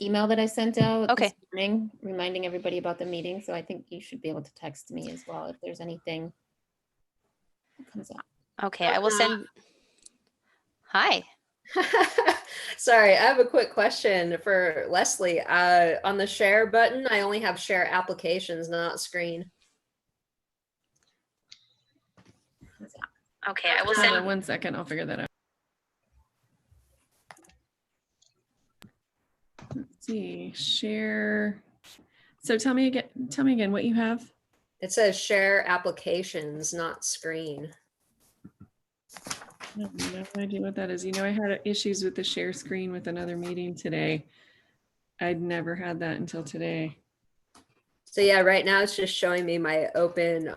email that I sent out Okay. this morning, reminding everybody about the meeting. So I think you should be able to text me as well if there's anything that comes up. Okay, I will send. Hi. Sorry, I have a quick question for Leslie. On the share button, I only have share applications, not screen. Okay, I will send. 1 second, I'll figure that out. Let's see, share. So tell me again what you have. It says share applications, not screen. I have no idea what that is. You know, I had issues with the share screen with another meeting today. I'd never had that until today. So yeah, right now it's just showing me my open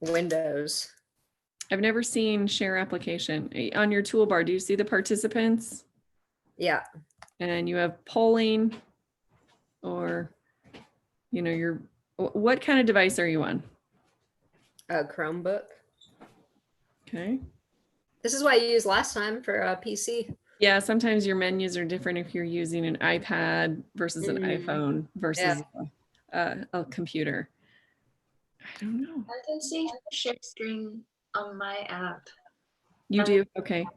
windows. I've never seen share application. On your toolbar, do you see the participants? Yeah. And you have polling, or, you know, what kind of device are you on? A Chromebook. Okay. This is what I used last time for a PC. Yeah, sometimes your menus are different if you're using an iPad versus an iPhone versus a computer. I don't know. I can see share screen on my app. You do? Okay.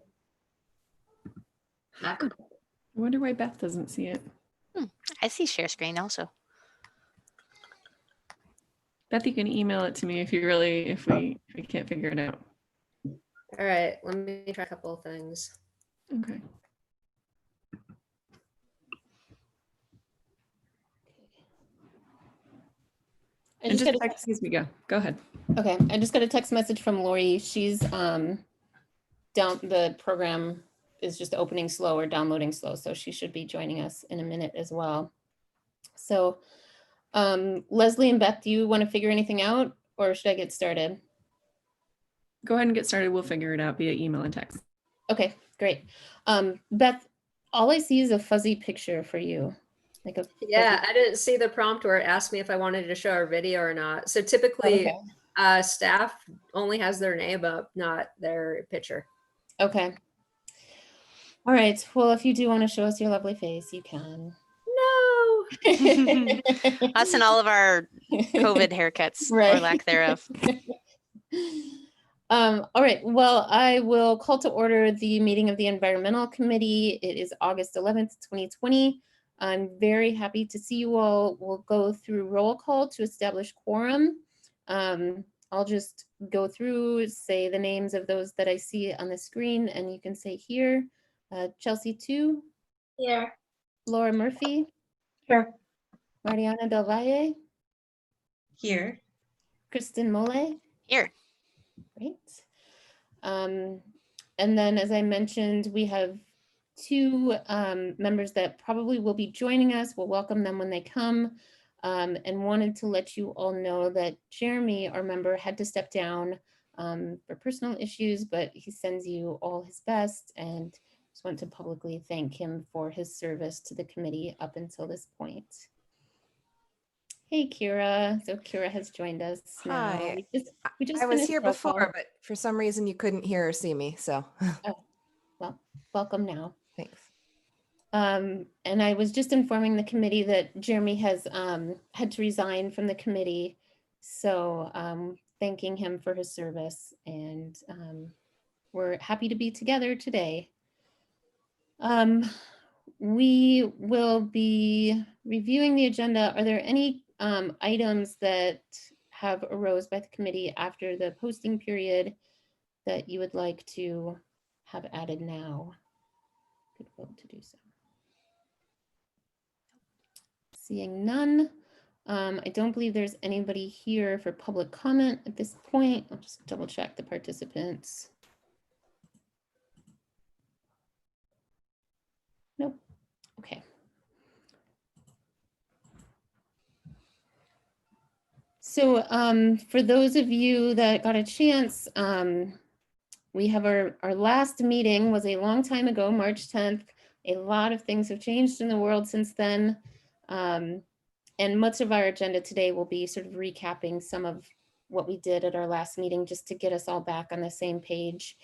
Mac. I wonder why Beth doesn't see it. I see share screen also. Beth, you can email it to me if we can't figure it out. All right, let me try a couple of things. Okay. And just excuse me, go ahead. Okay, I just got a text message from Lori. She's down, the program is just opening slow or downloading slow, so she should be joining us in a minute as well. So Leslie and Beth, do you want to figure anything out, or should I get started? Go ahead and get started. We'll figure it out via email and text. Okay, great. Beth, all I see is a fuzzy picture for you. Like a Yeah, I didn't see the prompt where it asked me if I wanted to show a video or not. So typically staff only has their name up, not their picture. Okay. All right. Well, if you do want to show us your lovely face, you can. No. Us and all of our COVID haircuts, or lack thereof. All right. Well, I will call to order the meeting of the Environmental Committee. It is August 11th, 2020. I'm very happy to see you all. We'll go through roll call to establish quorum. I'll just go through, say the names of those that I see on the screen, and you can say here. Chelsea Tu. Here. Laura Murphy. Here. Mariana Del Valle. Here. Kristen Mole. Here. Great. And then, as I mentioned, we have two members that probably will be joining us. We'll welcome them when they come, and wanted to let you all know that Jeremy, our member, had to step down for personal issues, but he sends you all his best, and just want to publicly thank him for his service to the committee up until this point. Hey, Kira. So Kira has joined us now. Hi. We just I was here roll call. before, but for some reason you couldn't hear or see me, so. Oh, well, welcome now. Thanks. And I was just informing the committee that Jeremy has had to resign from the committee. So thanking him for his service, and we're happy to be together today. We will be reviewing the agenda. Are there any items that have arose by the committee after the posting period that you would like to have added now? Good vote to do so. Seeing none, I don't believe there's anybody here for public comment at this point. I'll just double check the participants. Nope. Okay. So for those of you that got a chance, we have our last meeting was a long time ago, March 10th. A lot of things have changed in the world since then. And much of our agenda today will be sort of recapping some of what we did at our last meeting, just to get us all back on the same page.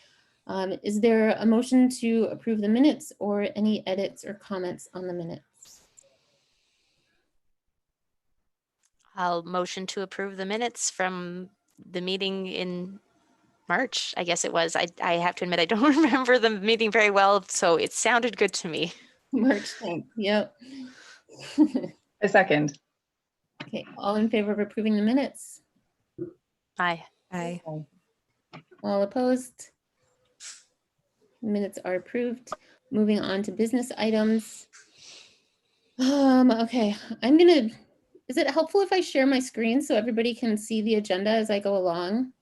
Is there a motion to approve the minutes or any edits or comments on the minutes? I'll motion to approve the minutes from the meeting in March, I guess it was. I have to admit, I don't remember the meeting very well, so it sounded good to me. March 10th, yep. A second. Okay, all in favor of approving the minutes? Aye. Aye. All opposed? Minutes are approved. Moving on to business items. Okay, is it helpful if I share my screen so everybody can see the agenda as I go along?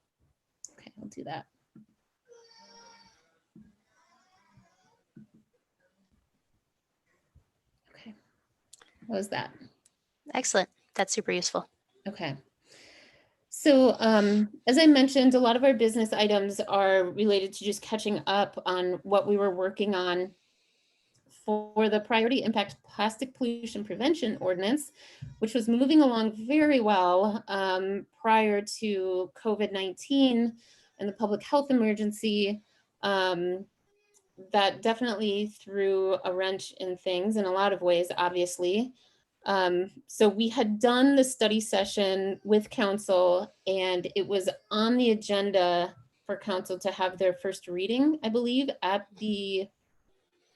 Okay, I'll do that. Okay, how was that? Excellent. That's super useful. Okay. So as I mentioned, a lot of our business items are related to just catching up on what we were working on for the Priority Impact Plastic Pollution Prevention Ordinance, which was moving along very well prior to COVID-19 and the public health emergency. That definitely threw a wrench in things in a lot of ways, obviously. So we had done the study session with council, and it was on the agenda for council to have their first reading, I believe, at the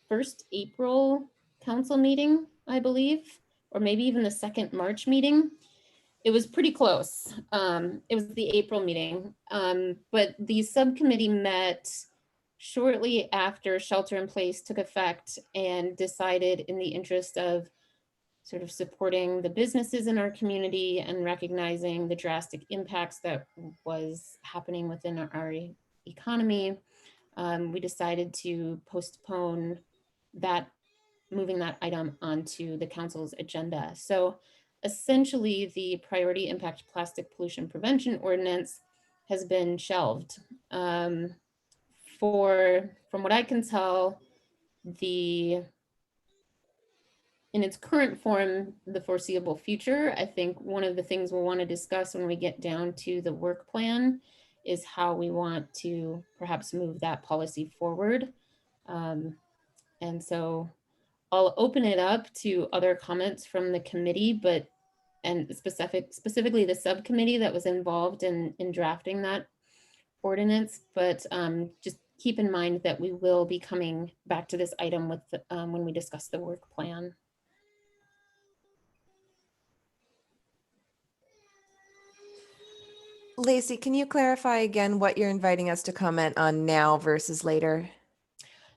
first April council meeting, I believe, or maybe even the second March meeting. It was pretty close. It was the April meeting, but the subcommittee met shortly after shelter in place took effect and decided, in the interest of sort of supporting the businesses in our community and recognizing the drastic impacts that was happening within our economy, we decided to postpone that, moving that item onto the council's agenda. So essentially, the Priority Impact Plastic Pollution Prevention Ordinance has been shelved. From what I can tell, in its current form, the foreseeable future, I think one of the things we'll want to discuss when we get down to the work plan is how we want to perhaps move that policy forward. And so I'll open it up to other comments from the committee, and specifically the subcommittee that was involved in drafting that ordinance, but just keep in mind that we will be coming back to this item with when we discuss the work plan. Lacey, can you clarify again what you're inviting us to comment on now versus later?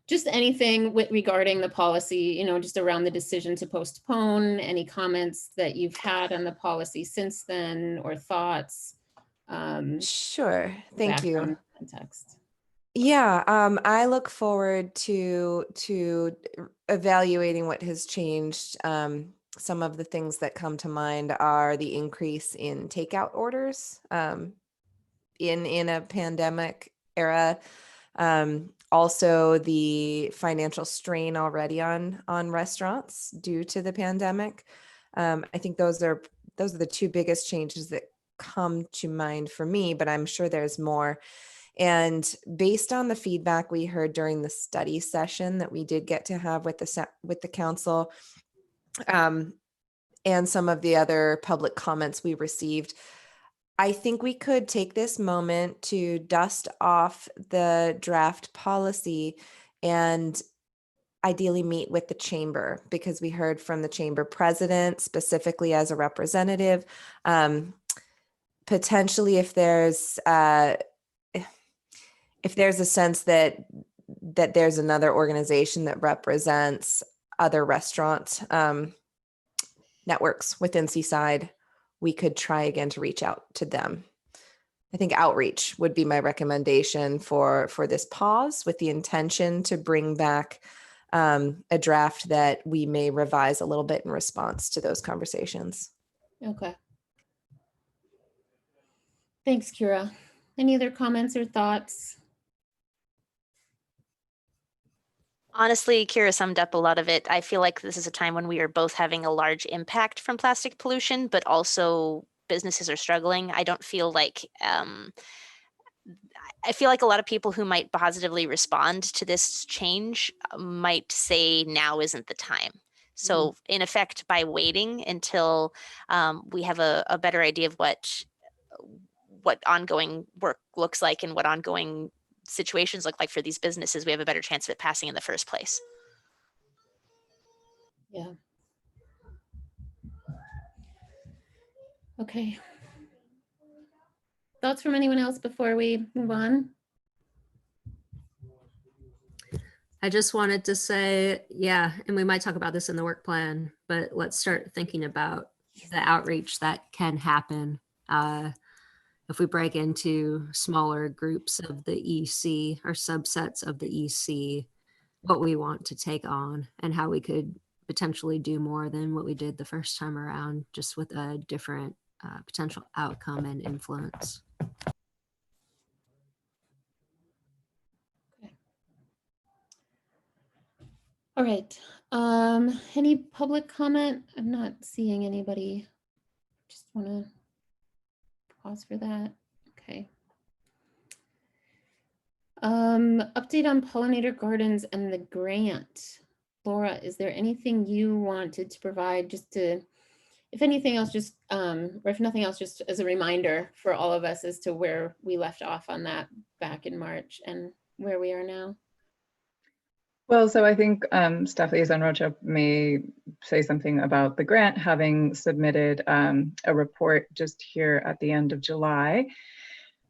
Just anything regarding the policy, just around the decision to postpone, any comments that you've had on the policy since then, or thoughts. Sure, thank you. Context. Yeah, I look forward to evaluating what has changed. Some of the things that come to mind are the increase in takeout orders in a pandemic era. Also the financial strain already on restaurants due to the pandemic. I think those are the two biggest changes that come to mind for me, but I'm sure there's more. And based on the feedback we heard during the study session that we did get to have with the council, and some of the other public comments we received, I think we could take this moment to dust off the draft policy and ideally meet with the chamber, because we heard from the chamber president specifically as a representative. Potentially, if there's a sense that there's another organization that represents other restaurant networks within Seaside, we could try again to reach out to them. I think outreach would be my recommendation for this pause, with the intention to bring back a draft that we may revise a little bit in response to those conversations. Okay. Thanks, Kira. Any other comments or thoughts? Honestly, Kira summed up a lot of it. I feel like this is a time when we are both having a large impact from plastic pollution, but also businesses are struggling. I don't feel like I feel like a lot of people who might positively respond to this change might say now isn't the time. So in effect, by waiting until we have a better idea of what ongoing work looks like and what ongoing situations look like for these businesses, we have a better chance of it passing in the first place. Yeah. Okay. Thoughts from anyone else before we move on? I just wanted to say, yeah, and we might talk about this in the work plan, but let's start thinking about the outreach that can happen if we break into smaller groups of the EC or subsets of the EC, what we want to take on and how we could potentially do more than what we did the first time around, just with a different potential outcome and influence. All right. Any public comment? I'm not seeing anybody. Just want to pause for that. Okay. Update on pollinator gardens and the grant. Laura, is there anything you wanted to provide just to, if anything else, just, or if nothing else, just as a reminder for all of us as to where we left off on that back in March and where we are now? Well, so I think Staff Liaison Rocha may say something about the grant, having submitted a report just here at the end of July.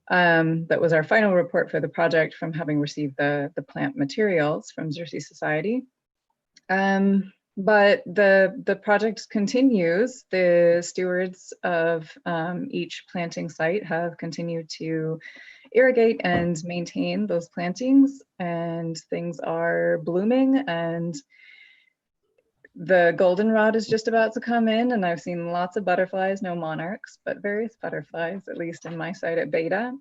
That was our final report for the project from having received the plant materials from Xerces Society. But the project continues. The stewards of each planting site have continued to irrigate and maintain those plantings, and things are blooming, and the goldenrod is just about to come in, and I've seen lots of butterflies, no monarchs, but various butterflies, at least in my site at Beta.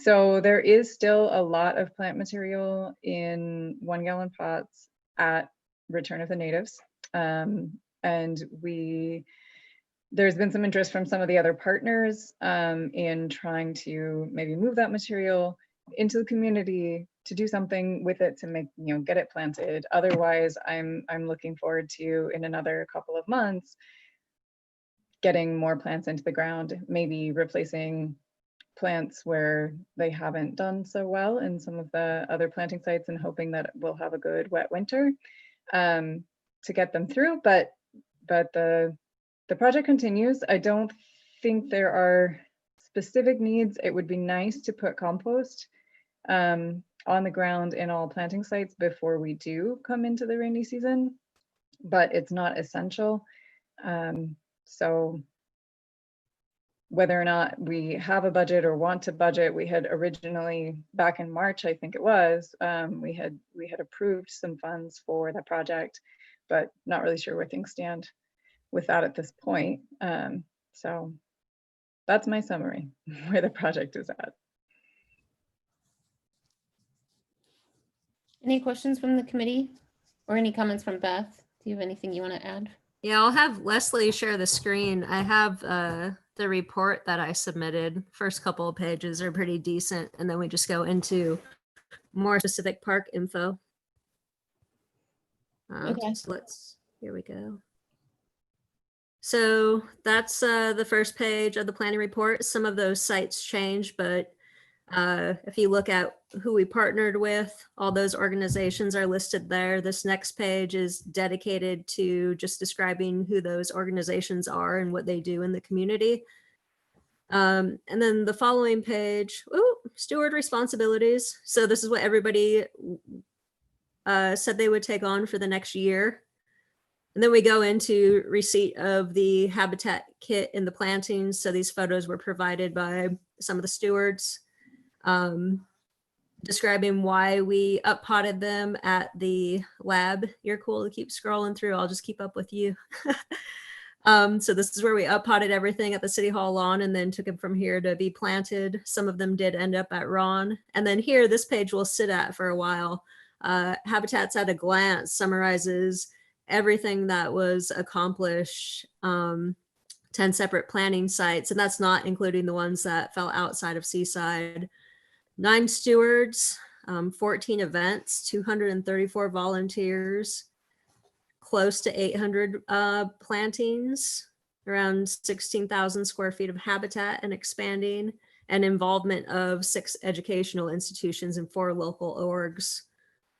So there is still a lot of plant material in 1 gallon pots at Return of the Natives. And there's been some interest from some of the other partners in trying to maybe move that material into the community to do something with it to make, get it planted. Otherwise, I'm looking forward to, in another couple of months, getting more plants into the ground, maybe replacing plants where they haven't done so well in some of the other planting sites, and hoping that we'll have a good wet winter to get them through. But the project continues. I don't think there are specific needs. It would be nice to put compost on the ground in all planting sites before we do come into the rainy season, but it's not essential. So whether or not we have a budget or want to budget, we had originally, back in March, I think it was, we had approved some funds for the project, but not really sure where things stand with that at this point. So that's my summary, where the project is at. Any questions from the committee or any comments from Beth? Do you have anything you want to add? Yeah, I'll have Leslie share the screen. I have the report that I submitted. First couple of pages are pretty decent, and then we just go into more specific park info. Okay. So here we go. So that's the first page of the planning report. Some of those sites change, but if you look at who we partnered with, all those organizations are listed there. This next page is dedicated to just describing who those organizations are and what they do in the community. And then the following page, steward responsibilities. So this is what everybody said they would take on for the next year. And then we go into receipt of the habitat kit in the plantings. So these photos were provided by some of the stewards, describing why we up-potted them at the lab. You're cool to keep scrolling through. I'll just keep up with you. So this is where we up-potted everything at the City Hall lawn and then took them from here to be planted. Some of them did end up at Ron. And then here, this page will sit at for a while. Habitats at a Glance summarizes everything that was accomplished, 10 separate planning sites, and that's not including the ones that fell outside of Seaside. 9 stewards, 14 events, 234 volunteers, close to 800 plantings, around 16,000 square feet of habitat and expanding, and involvement of 6 educational institutions and 4 local orgs.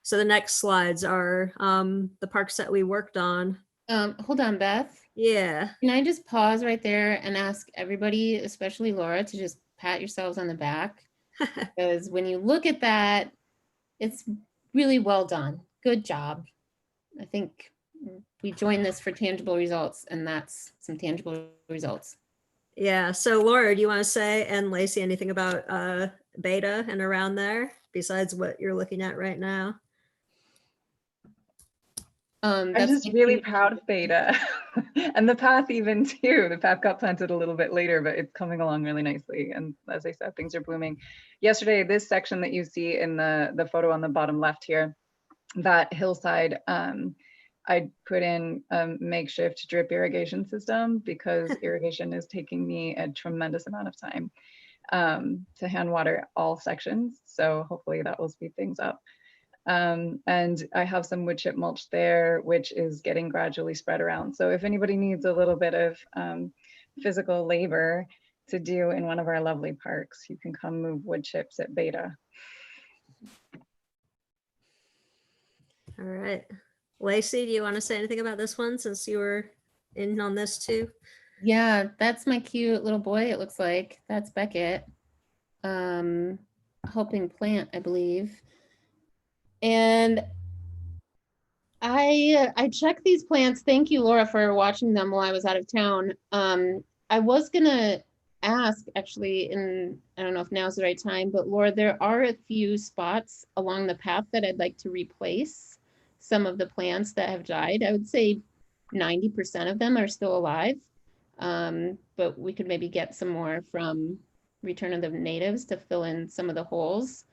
So the next slides are the parks that we worked on. Hold on, Beth. Yeah. Can I just pause right there and ask everybody, especially Laura, to just pat yourselves on the back? Because when you look at that, it's really well done. Good job. I think we joined this for tangible results, and that's some tangible results. Yeah. So Laura, do you want to say, and Lacey, anything about beta and around there besides what you're looking at right now? I'm That's just like really you- proud of Beta and the path even too. The path got planted a little bit later, but it's coming along really nicely. And as I said, things are blooming. Yesterday, this section that you see in the photo on the bottom left here, that hillside, I put in a makeshift drip irrigation system because irrigation is taking me a tremendous amount of time to hand water all sections. So hopefully that will speed things up. And I have some wood chip mulch there, which is getting gradually spread around. So if anybody needs a little bit of physical labor to do in one of our lovely parks, you can come move wood chips at Beta. All right. Lacey, do you want to say anything about this one since you were in on this too? Yeah, that's my cute little boy, it looks like. That's Beckett. Helping plant, I believe. And I checked these plants. Thank you, Laura, for watching them while I was out of town. I was gonna ask actually, and I don't know if now's the right time, but Laura, there are a few spots along the path that I'd like to replace some of the plants that have died. I would say 90% of them are still alive. But we could maybe get some more from Return of the Natives to fill in some of the holes.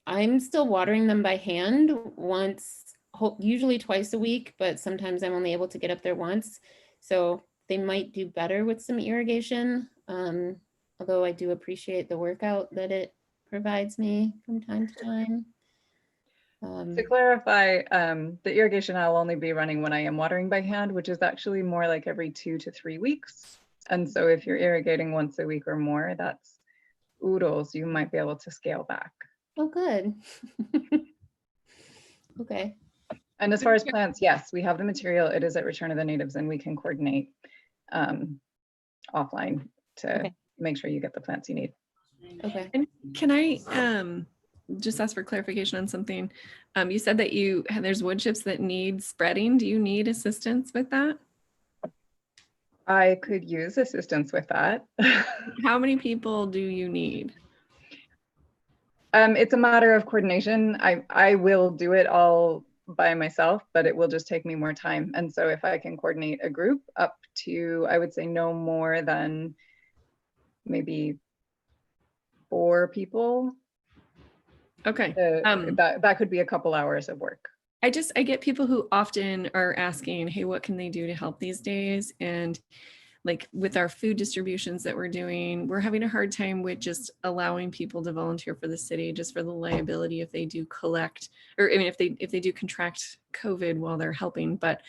I'm still watering them by hand once, usually twice a week, but sometimes I'm only able to get up there once. So they might do better with some irrigation. Although I do appreciate the workout that it provides me from time to time. To clarify, the irrigation I'll only be running when I am watering by hand, which is actually more like every 2 to 3 weeks. And so if you're irrigating once a week or more, that's oodles, you might be able to scale back. Oh, good. Okay. And as far as plants, yes, we have the material. It is at Return of the Natives, and we can coordinate offline to make sure you get the plants you need. Okay. And can I just ask for clarification on something? You said that there's wood chips that need spreading. Do you need assistance with that? I could use assistance with that. How many people do you need? It's a matter of coordination. I will do it all by myself, but it will just take me more time. And so if I can coordinate a group up to, I would say no more than maybe 4 people. Okay. That could be a couple hours of work. I get people who often are asking, hey, what can they do to help these days? And like with our food distributions that we're doing, we're having a hard time with just allowing people to volunteer for the city, just for the liability if they do collect, or I mean, if they do contract COVID while they're helping. But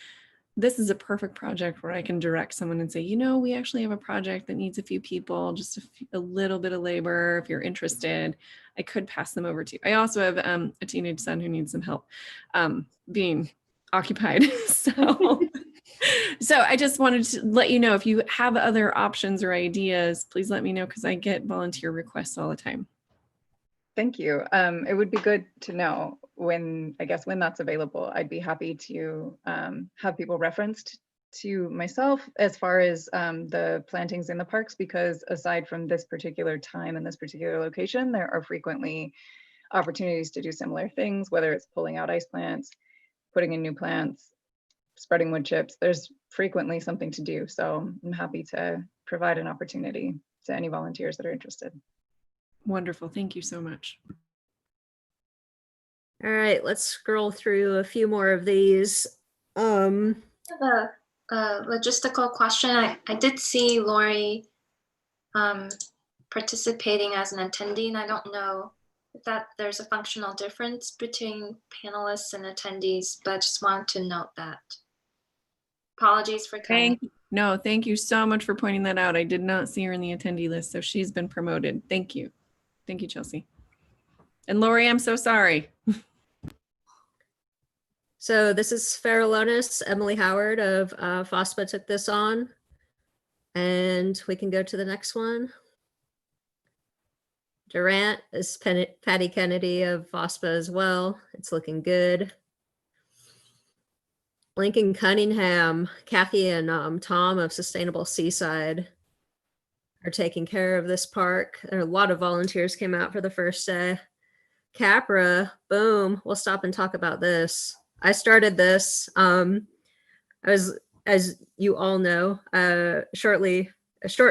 this is a perfect project where I can direct someone and say, you know, we actually have a project that needs a few people, just a little bit of labor. If you're interested, I could pass them over to you. I also have a teenage son who needs some help being occupied. So I just wanted to let you know, if you have other options or ideas, please let me know, because I get volunteer requests all the time. Thank you. It would be good to know when that's available. I'd be happy to have people referenced to myself as far as the plantings in the parks, because aside from this particular time and this particular location, there are frequently opportunities to do similar things, whether it's pulling out ice plants, putting in new plants, spreading wood chips. There's frequently something to do. So I'm happy to provide an opportunity to any volunteers that are interested. Wonderful. Thank you so much. All right, let's scroll through a few more of these. I have a logistical question. I did see Lori participating as an attendee, and I don't know if that there's a functional difference between panelists and attendees, but I just wanted to note that. Apologies for cutting. Thank you so much for pointing that out. I did not see her in the attendee list, so she's been promoted. Thank you. Thank you, Chelsea. And Lori, I'm so sorry. So this is Farallonis. Emily Howard of FOSPA took this on. And we can go to the next one. Durant is Patty Kennedy of FOSPA as well. It's looking good. Lincoln Cunningham, Kathy and Tom of Sustainable Seaside are taking care of this park. There are a lot of volunteers came out for the first day. Capra, boom, we'll stop and talk about this. I started this. I was, as you all know, a short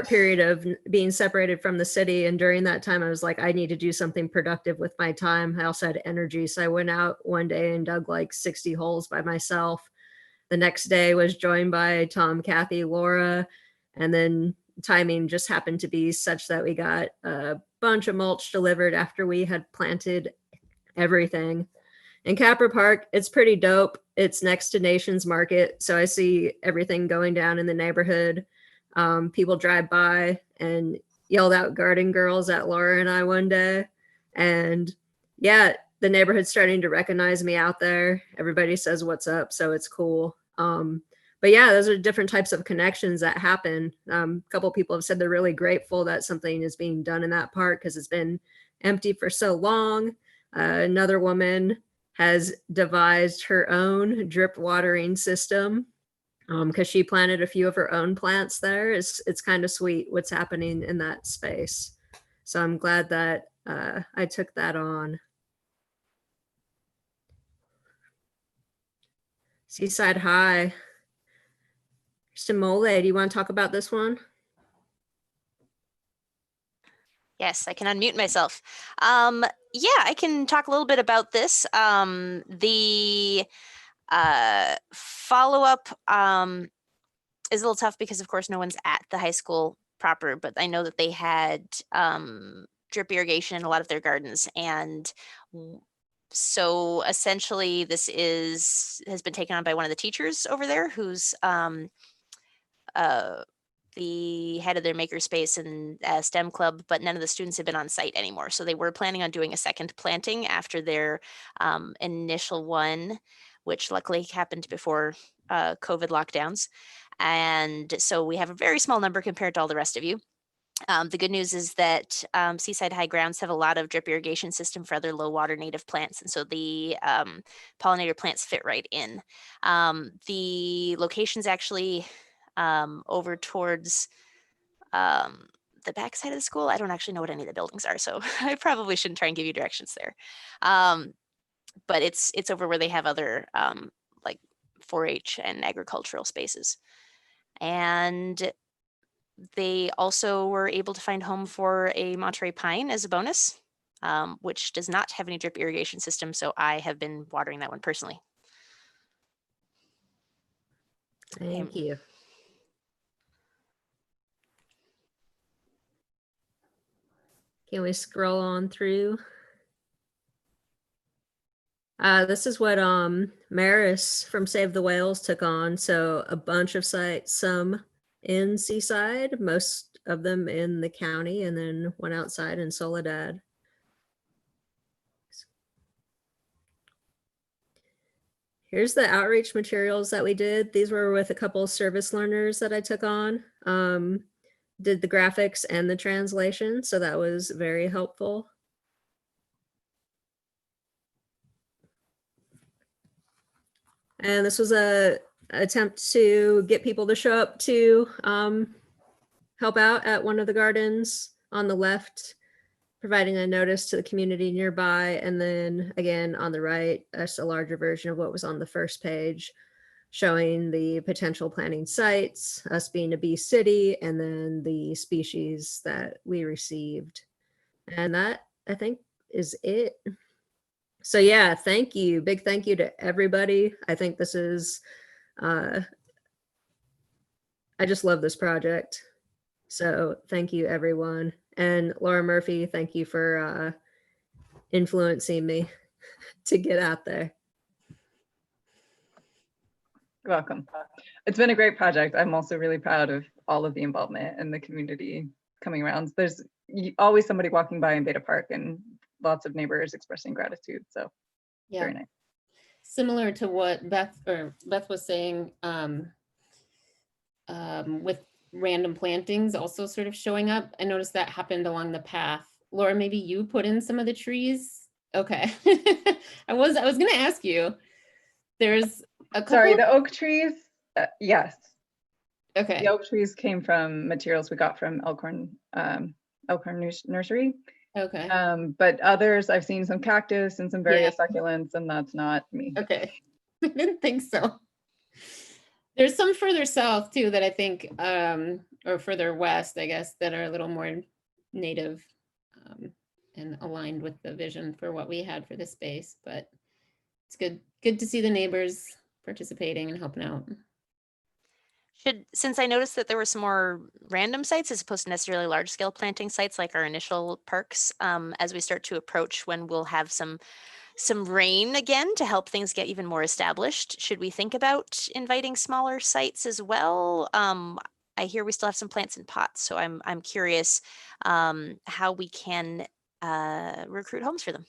period of being separated from the city. And during that time, I was like, I need to do something productive with my time. I also had energy. So I went out one day and dug like 60 holes by myself. The next day was joined by Tom, Kathy, Laura, and then timing just happened to be such that we got a bunch of mulch delivered after we had planted everything. In Capra Park, it's pretty dope. It's next to Nations Market, so I see everything going down in the neighborhood. People drive by and yelled out "Garden Girls" at Laura and I one day, and yeah, the neighborhood's starting to recognize me out there. Everybody says what's up, so it's cool. But yeah, those are different types of connections that happen. A couple of people have said they're really grateful that something is being done in that park because it's been empty for so long. Another woman has devised her own drip watering system because she planted a few of her own plants there. It's kind of sweet what's happening in that space. So I'm glad that I took that on. Seaside High. Simole, do you want to talk about this one? Yes, I can unmute myself. Yeah, I can talk a little bit about this. The follow-up is a little tough because, of course, no one's at the high school proper, but I know that they had drip irrigation in a lot of their gardens. And so essentially this has been taken on by one of the teachers over there who's the head of their makerspace and STEM club, but none of the students have been on site anymore. So they were planning on doing a second planting after their initial one, which luckily happened before COVID lockdowns. And so we have a very small number compared to all the rest of you. The good news is that Seaside High Grounds have a lot of drip irrigation system for other low water native plants. And so the pollinator plants fit right in. The location's actually over towards the back side of the school. I don't actually know what any of the buildings are, so I probably shouldn't try and give you directions there. But it's over where they have other like 4-H and agricultural spaces. And they also were able to find home for a Monterey pine as a bonus, which does not have any drip irrigation system. So I have been watering that one personally. Thank you. Can we scroll on through? This is what Maris from Save the Whales took on. So a bunch of sites, some in Seaside, most of them in the county, and then one outside in Soledad. Here's the outreach materials that we did. These were with a couple of service learners that I took on. Did the graphics and the translation, so that was very helpful. And this was a attempt to get people to show up to help out at one of the gardens on the left, providing a notice to the community nearby. And then again, on the right, that's a larger version of what was on the first page, showing the potential planting sites, us being a bee city, and then the species that we received. And that, I think, is it. So yeah, thank you. Big thank you to everybody. I think this is, I just love this project. So thank you, everyone. And Laura Murphy, thank you for influencing me to get out there. You're welcome. It's been a great project. I'm also really proud of all of the involvement and the community coming around. There's always somebody walking by in Beta Park and lots of neighbors expressing gratitude. So Yeah. very nice. Similar to what Beth was saying, with random plantings also sort of showing up. I noticed that happened along the path. Laura, maybe you put in some of the trees. Okay. I was gonna ask you. There's a couple. Sorry, the oak trees. Yes. Okay. The oak trees came from materials we got from Elkhorn Nursery. Okay. But others, I've seen some cactus and some various succulents, and that's not me. Okay. I didn't think so. There's some further south too that I think, or further west, I guess, that are a little more native and aligned with the vision for what we had for this space. But it's good to see the neighbors participating and helping out. Since I noticed that there were some more random sites as opposed to necessarily large scale planting sites like our initial parks, as we start to approach when we'll have some rain again to help things get even more established, should we think about inviting smaller sites as well? I hear we still have some plants in pots, so I'm curious how we can recruit homes for them.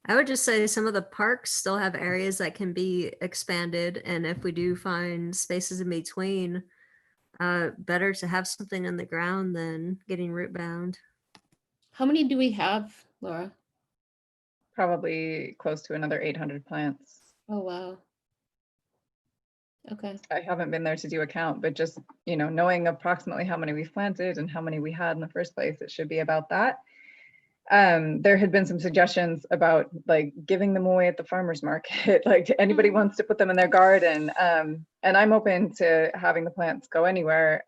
I would just say some of the parks still have areas that can be expanded. And if we do find spaces in between, better to have something in the ground than getting root bound. How many do we have, Laura? Probably close to another 800 plants. Oh, wow. Okay. I haven't been there to do a count, but just, knowing approximately how many we've planted and how many we had in the first place, it should be about that. There had been some suggestions about like giving them away at the farmer's market, like anybody wants to put them in their garden. And I'm open to having the plants go anywhere,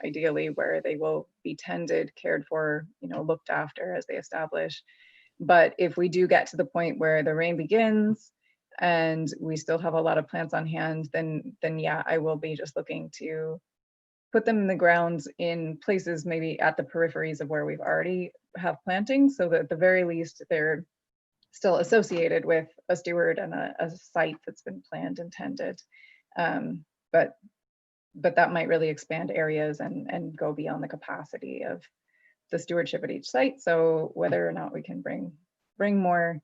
ideally where they will be tended, cared for, looked after as they establish. But if we do get to the point where the rain begins and we still have a lot of plants on hand, then yeah, I will be just looking to put them in the ground in places maybe at the peripheries of where we've already have planting, so that at the very least they're still associated with a steward and a site that's been planned and tended. But that might really expand areas and go beyond the capacity of the stewardship at each site. So whether or not we can bring more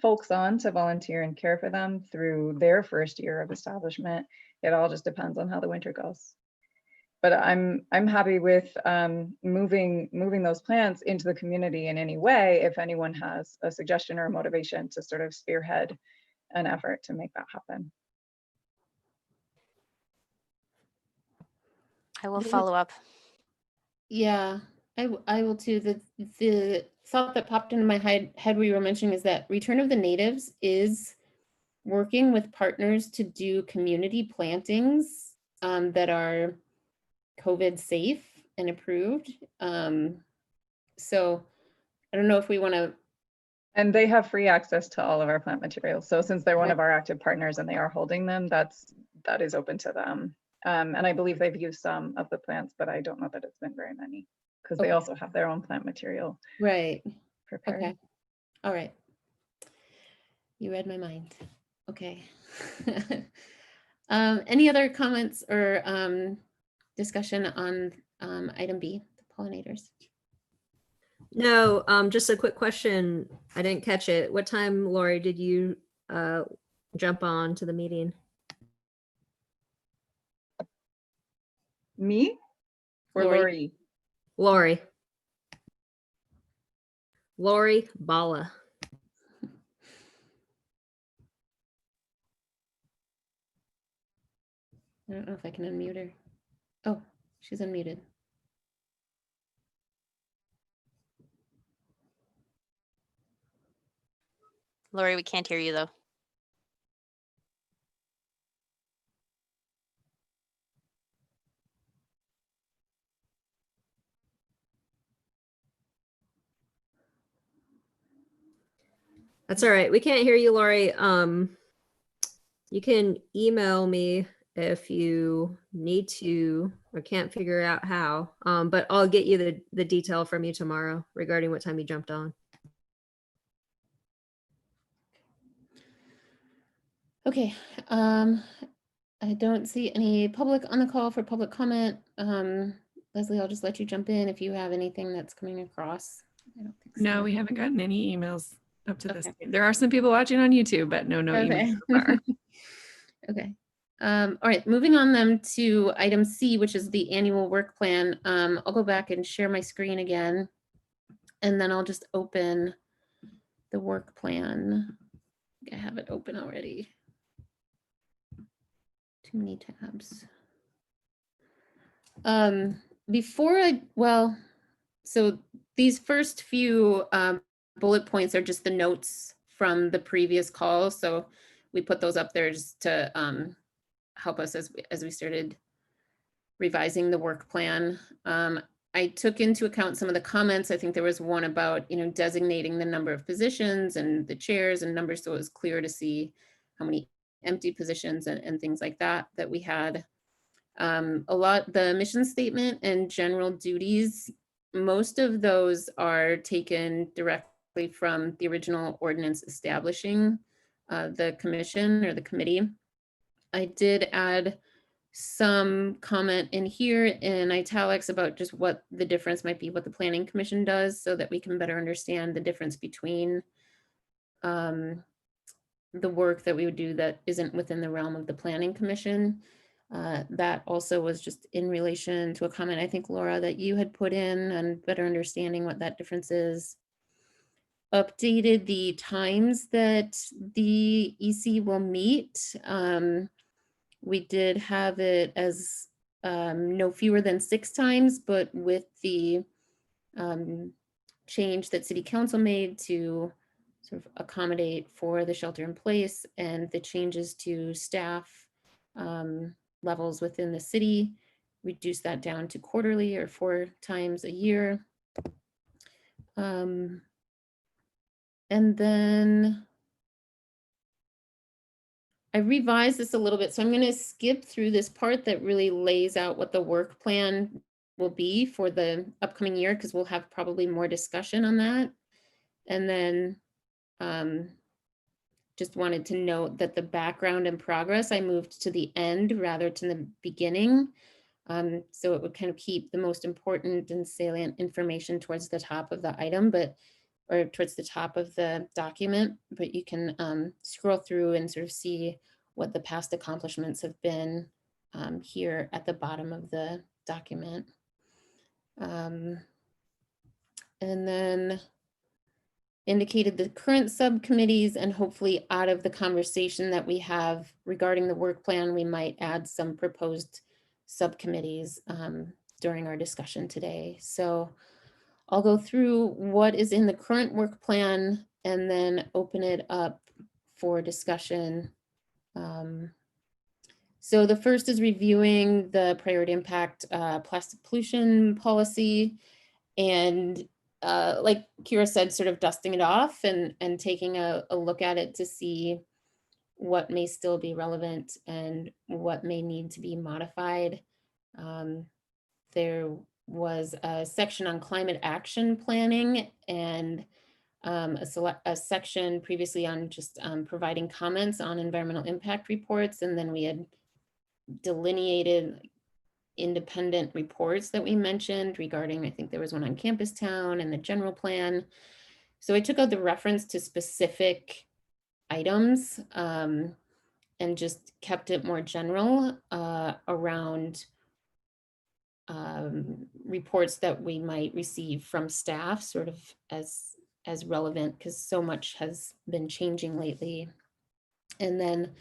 folks on to volunteer and care for them through their first year of establishment, it all just depends on how the winter goes. But I'm happy with moving those plants into the community in any way if anyone has a suggestion or a motivation to sort of spearhead an effort to make that happen. I will follow up. Yeah, I will too. The thought that popped into my head we were mentioning is that Return of the Natives is working with partners to do community plantings that are COVID safe and approved. So I don't know if we want to. And they have free access to all of our plant materials. So since they're one of our active partners and they are holding them, that is open to them. And I believe they've used some of the plants, but I don't know that it's been very many because they also have their own plant material. Right. Prepared. Okay. All right. You read my mind. Okay. Any other comments or discussion on item B, the pollinators? No, just a quick question. I didn't catch it. What time, Lori, did you jump on to the meeting? Me or Lori? Lori Bala. I don't know if I can unmute her. Oh, she's unmuted. Lori, we can't hear you though. That's all right. We can't hear you, Lori. You can email me if you need to or can't figure out how. But I'll get you the detail from you tomorrow regarding what time you jumped on. Okay, I don't see any public on the call for public comment. Leslie, I'll just let you jump in if you have anything that's coming across. I don't think so. No, we haven't gotten any emails up to this Okay. point. There are some people watching on YouTube, but no emails so far. Okay. All right, moving on then to item C, which is the annual work plan. I'll go back and share my screen again, and then I'll just open the work plan. I have it open already. Too many tabs. So these first few bullet points are just the notes from the previous call. So we put those up there just to help us as we started revising the work plan. I took into account some of the comments. I think there was one about, designating the number of positions and the chairs and numbers, so it was clear to see how many empty positions and things like that we had. The mission statement and general duties, most of those are taken directly from the original ordinance establishing the commission or the committee. I did add some comment in here in italics about just what the difference might be, what the planning commission does, so that we can better understand the difference between the work that we would do that isn't within the realm of the planning commission. That also was just in relation to a comment, I think, Laura, that you had put in, and better understanding what that difference is. Updated the times that the EC will meet. We did have it as no fewer than 6 times, but with the change that City Council made to sort of accommodate for the shelter in place and the changes to staff levels within the city, reduce that down to quarterly or 4 times a year. And then I revised this a little bit, so I'm going to skip through this part that really lays out what the work plan will be for the upcoming year, because we'll have probably more discussion on that. And then just wanted to note that the background and progress I moved to the end rather than the beginning. So it would kind of keep the most important and salient information towards the top of the item, or towards the top of the document, but you can scroll through and sort of see what the past accomplishments have been here at the bottom of the document. And then indicated the current subcommittees, and hopefully out of the conversation that we have regarding the work plan, we might add some proposed subcommittees during our discussion today. So I'll go through what is in the current work plan and then open it up for discussion. So the first is reviewing the priority impact plastic pollution policy, and like Kira said, sort of dusting it off and taking a look at it to see what may still be relevant and what may need to be modified. There was a section on climate action planning, and a section previously on just providing comments on environmental impact reports, and then we had delineated independent reports that we mentioned regarding, I think there was one on Campus Town and the general plan. So I took out the reference to specific items and just kept it more general around reports that we might receive from staff, sort of as relevant, because so much has been changing lately. And then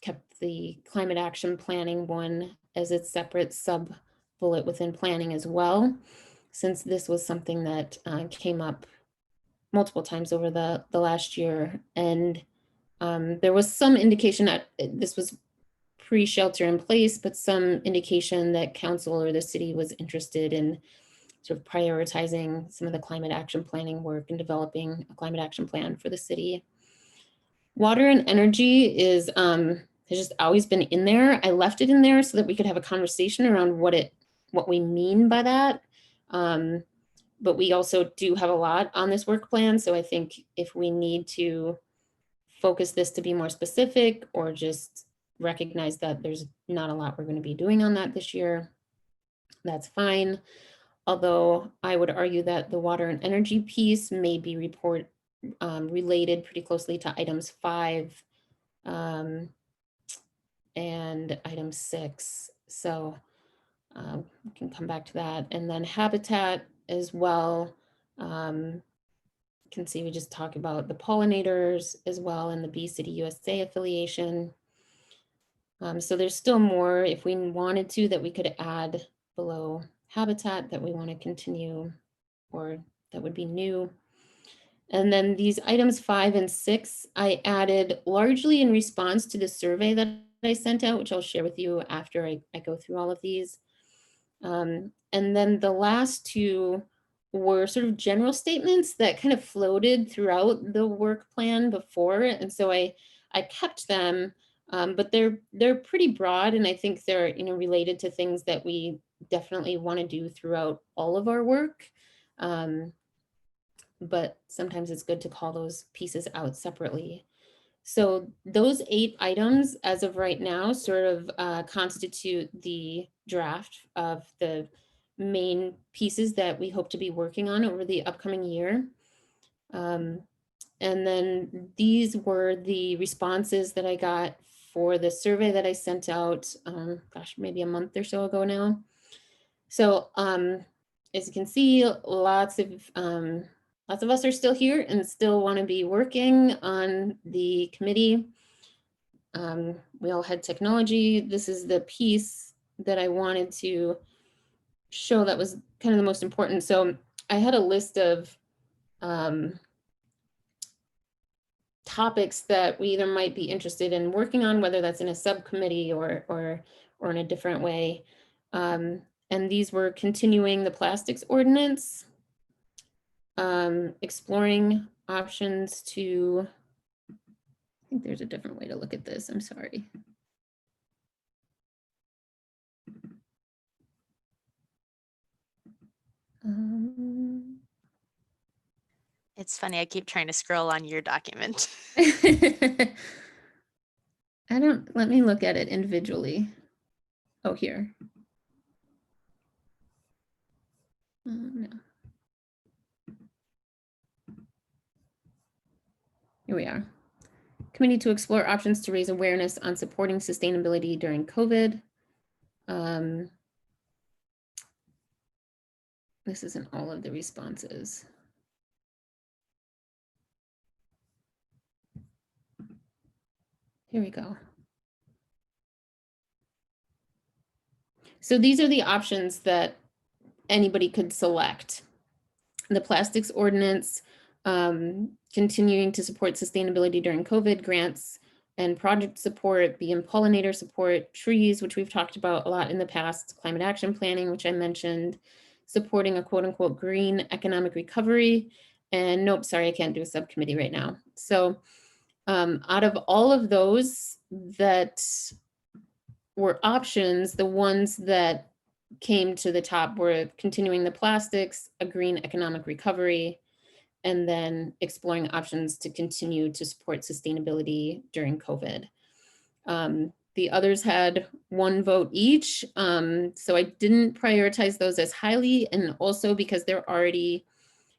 kept the climate action planning one as its separate sub bullet within planning as well, since this was something that came up multiple times over the last year. And there was some indication that this was pre-shelter in place, but some indication that council or the city was interested in sort of prioritizing some of the climate action planning work and developing a climate action plan for the city. Water and energy is has just always been in there. I left it in there so that we could have a conversation around what we mean by that. But we also do have a lot on this work plan. So I think if we need to focus this to be more specific or just recognize that there's not a lot we're going to be doing on that this year, that's fine. Although I would argue that the water and energy piece may be related pretty closely to items 5 and item 6. So we can come back to that. And then habitat as well. You can see we just talked about the pollinators as well and the Bee City USA affiliation. So there's still more if we wanted to that we could add below habitat that we want to continue or that would be new. And then these items 5 and 6, I added largely in response to the survey that I sent out, which I'll share with you after I go through all of these. And then the last 2 were sort of general statements that kind of floated throughout the work plan before. And so I kept them, but they're pretty broad. And I think they're, related to things that we definitely want to do throughout all of our work. But sometimes it's good to call those pieces out separately. So those 8 items as of right now sort of constitute the draft of the main pieces that we hope to be working on over the upcoming year. And then these were the responses that I got for the survey that I sent out, maybe a month or so ago now. So as you can see, lots of us are still here and still want to be working on the committee. We all had technology. This is the piece that I wanted to show that was kind of the most important. So I had a list of topics that we either might be interested in working on, whether that's in a subcommittee or in a different way. And these were continuing the plastics ordinance, exploring options to, I think there's a different way to look at this, I'm sorry. It's funny, I keep trying to scroll on your document. Let me look at it individually. Oh, here. No. Here we are. Committee to explore options to raise awareness on supporting sustainability during COVID. This isn't all of the responses. Here we go. So these are the options that anybody could select. The plastics ordinance, continuing to support sustainability during COVID, grants and project support, bee and pollinator support, trees, which we've talked about a lot in the past, climate action planning, which I mentioned, supporting a quote unquote green economic recovery. And nope, sorry, I can't do a subcommittee right now. So out of all of those that were options, the ones that came to the top were continuing the plastics, a green economic recovery, and then exploring options to continue to support sustainability during COVID. The others had 1 vote each. So I didn't prioritize those as highly, and also because they're already,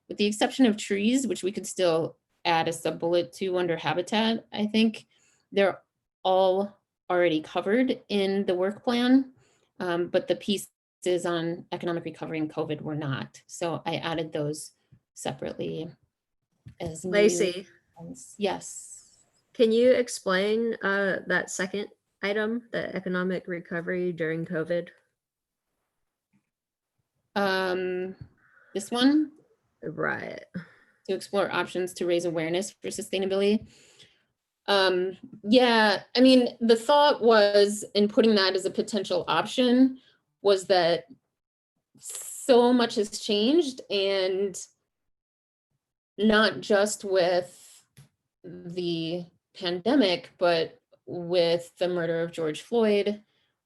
with the exception of trees, which we could still add a sub bullet to under habitat, I think they're all already covered in the work plan, but the pieces on economic recovery and COVID were not. So I added those separately as Lacey, new. Yes. can you explain that second item, the economic recovery during COVID? This one? Right. To explore options to raise awareness for sustainability. Yeah, I mean, the thought was in putting that as a potential option was that so much has changed, and not just with the pandemic, but with the murder of George Floyd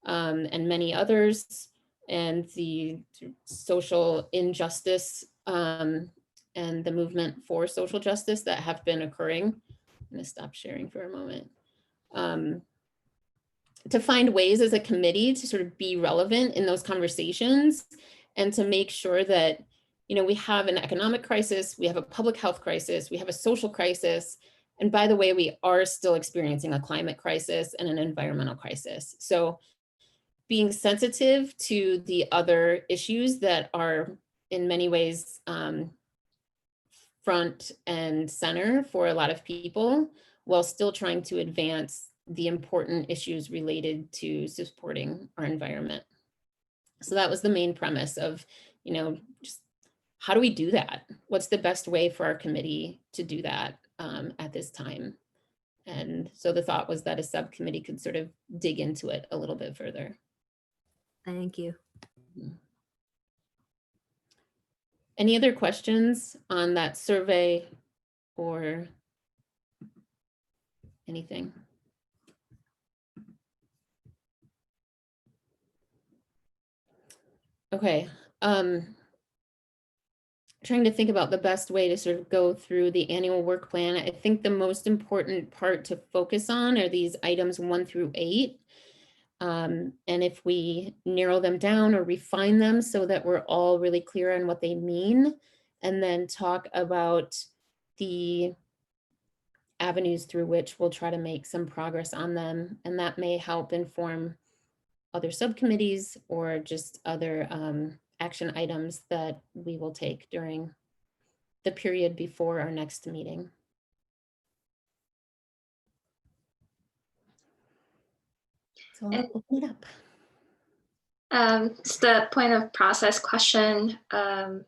and many others, and the social injustice and the movement for social justice that have been occurring. I'm going to stop sharing for a moment. To find ways as a committee to sort of be relevant in those conversations and to make sure that, you know, we have an economic crisis, we have a public health crisis, we have a social crisis. And by the way, we are still experiencing a climate crisis and an environmental crisis. So being sensitive to the other issues that are in many ways front and center for a lot of people, while still trying to advance the important issues related to supporting our environment. So that was the main premise of, you know, just how do we do that? What's the best way for our committee to do that at this time? And so the thought was that a subcommittee could sort of dig into it a little bit further. Thank you. Any other questions on that survey or anything? Okay. Trying to think about the best way to sort of go through the annual work plan. I think the most important part to focus on are these items 1 through 8. And if we narrow them down or refine them so that we're all really clear on what they mean, and then talk about the avenues through which we'll try to make some progress on them. And that may help inform other subcommittees or just other action items that we will take during the period before our next meeting. So I'll open it up. It's the point of process question. Are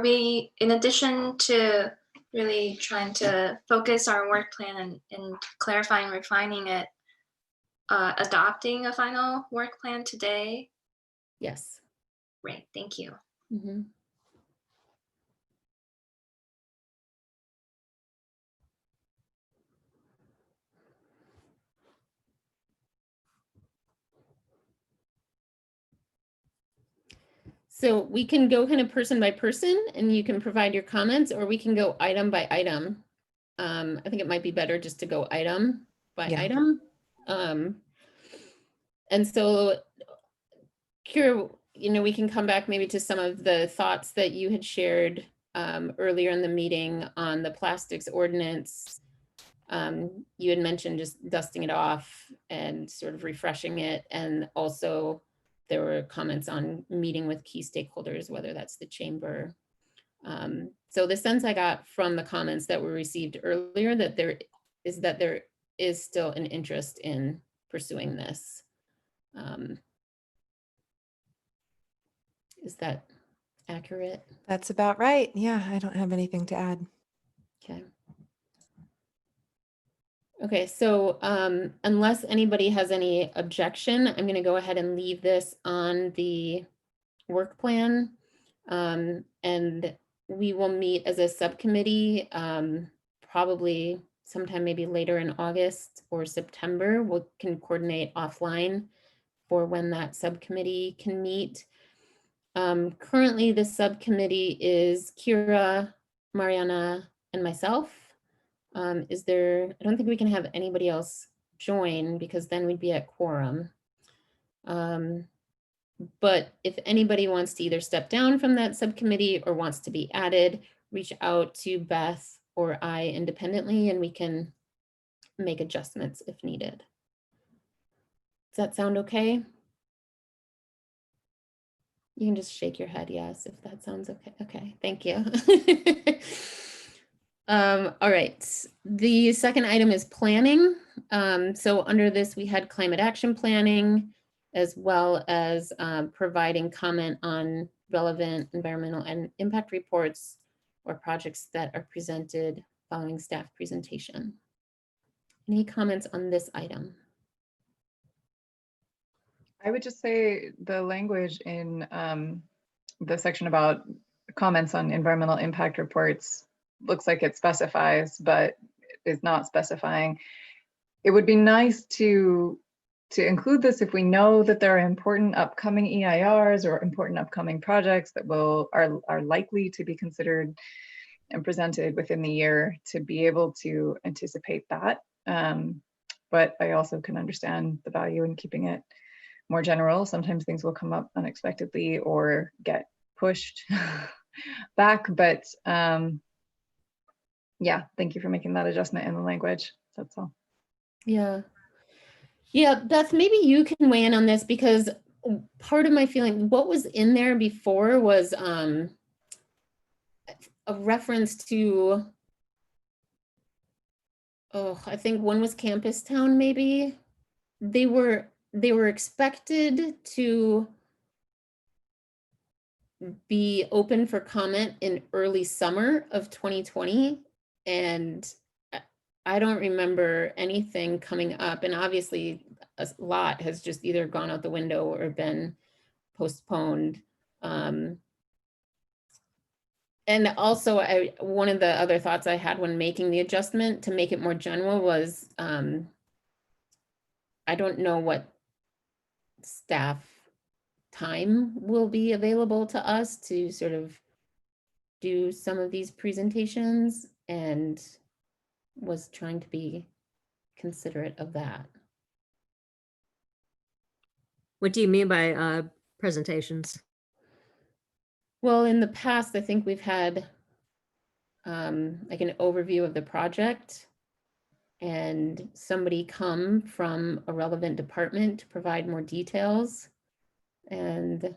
we, in addition to really trying to focus our work plan and clarifying, refining it, adopting a final work plan today? Yes. Great, thank you. Mm-hmm. So we can go kind of person by person and you can provide your comments, or we can go item by item. I think it might be better just to go item by item. And so, Kira, you know, we can come back maybe to some of the thoughts that you had shared earlier in the meeting on the plastics ordinance. You had mentioned just dusting it off and sort of refreshing it. And also there were comments on meeting with key stakeholders, whether that's the chamber. So the sense I got from the comments that were received earlier that there is still an interest in pursuing this. Is that accurate? That's about right. Yeah, I don't have anything to add. Okay. Okay, so unless anybody has any objection, I'm going to go ahead and leave this on the work plan. And we will meet as a subcommittee probably sometime maybe later in August or September. We can coordinate offline for when that subcommittee can meet. Currently, the subcommittee is Kira, Mariana, and myself. I don't think we can have anybody else join because then we'd be at quorum. But if anybody wants to either step down from that subcommittee or wants to be added, reach out to Beth or I independently and we can make adjustments if needed. Does that sound okay? You can just shake your head yes if that sounds okay. Okay, thank you. All right, the second item is planning. So under this, we had climate action planning, as well as providing comment on relevant environmental and impact reports or projects that are presented following staff presentation. Any comments on this item? I would just say the language in the section about comments on environmental impact reports looks like it specifies, but is not specifying. it would be nice to include this if we know that there are important upcoming EIRs or important upcoming projects that are likely to be considered and presented within the year, to be able to anticipate that. But I also can understand the value in keeping it more general. Sometimes things will come up unexpectedly or get pushed back. But yeah, thank you for making that adjustment in the language. That's all. Yeah. Yeah, Beth, maybe you can weigh in on this, because part of my feeling, what was in there before was a reference to, oh, I think one was Campus Town, maybe. They were expected to be open for comment in early summer of 2020, and I don't remember anything coming up. And obviously a lot has just either gone out the window or been postponed. And also, one of the other thoughts I had when making the adjustment to make it more general was, I don't know what staff time will be available to us to sort of do some of these presentations, and was trying to be considerate of that. What do you mean by presentations? Well, in the past, I think we've had like an overview of the project, and somebody come from a relevant department to provide more details. And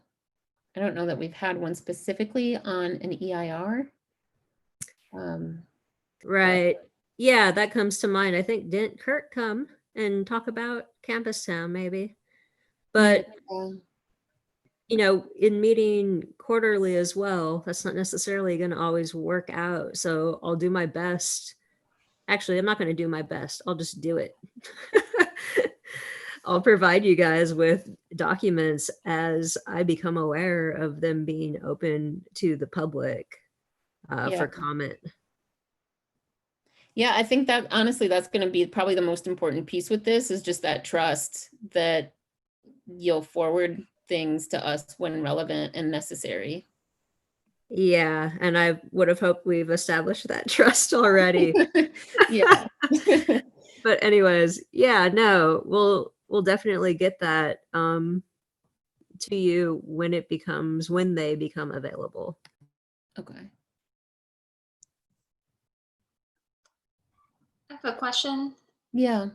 I don't know that we've had one specifically on an EIR. Right. Yeah, that comes to mind. I think didn't Kurt come and talk about Campus Town maybe? But you know, in meeting quarterly as well, that's not necessarily going to always work out. So I'll do my best. Actually, I'm not going to do my best. I'll just do it. I'll provide you guys with documents as I become aware of them being open to the public for comment. Yeah, I think that honestly, that's going to be probably the most important piece with this, is just that trust that you'll forward things to us when relevant and necessary. Yeah, and I would have hoped we've established that trust already. Yeah. But anyways, yeah, no, we'll definitely get that to you when they become available. Okay. I have a question. Yeah.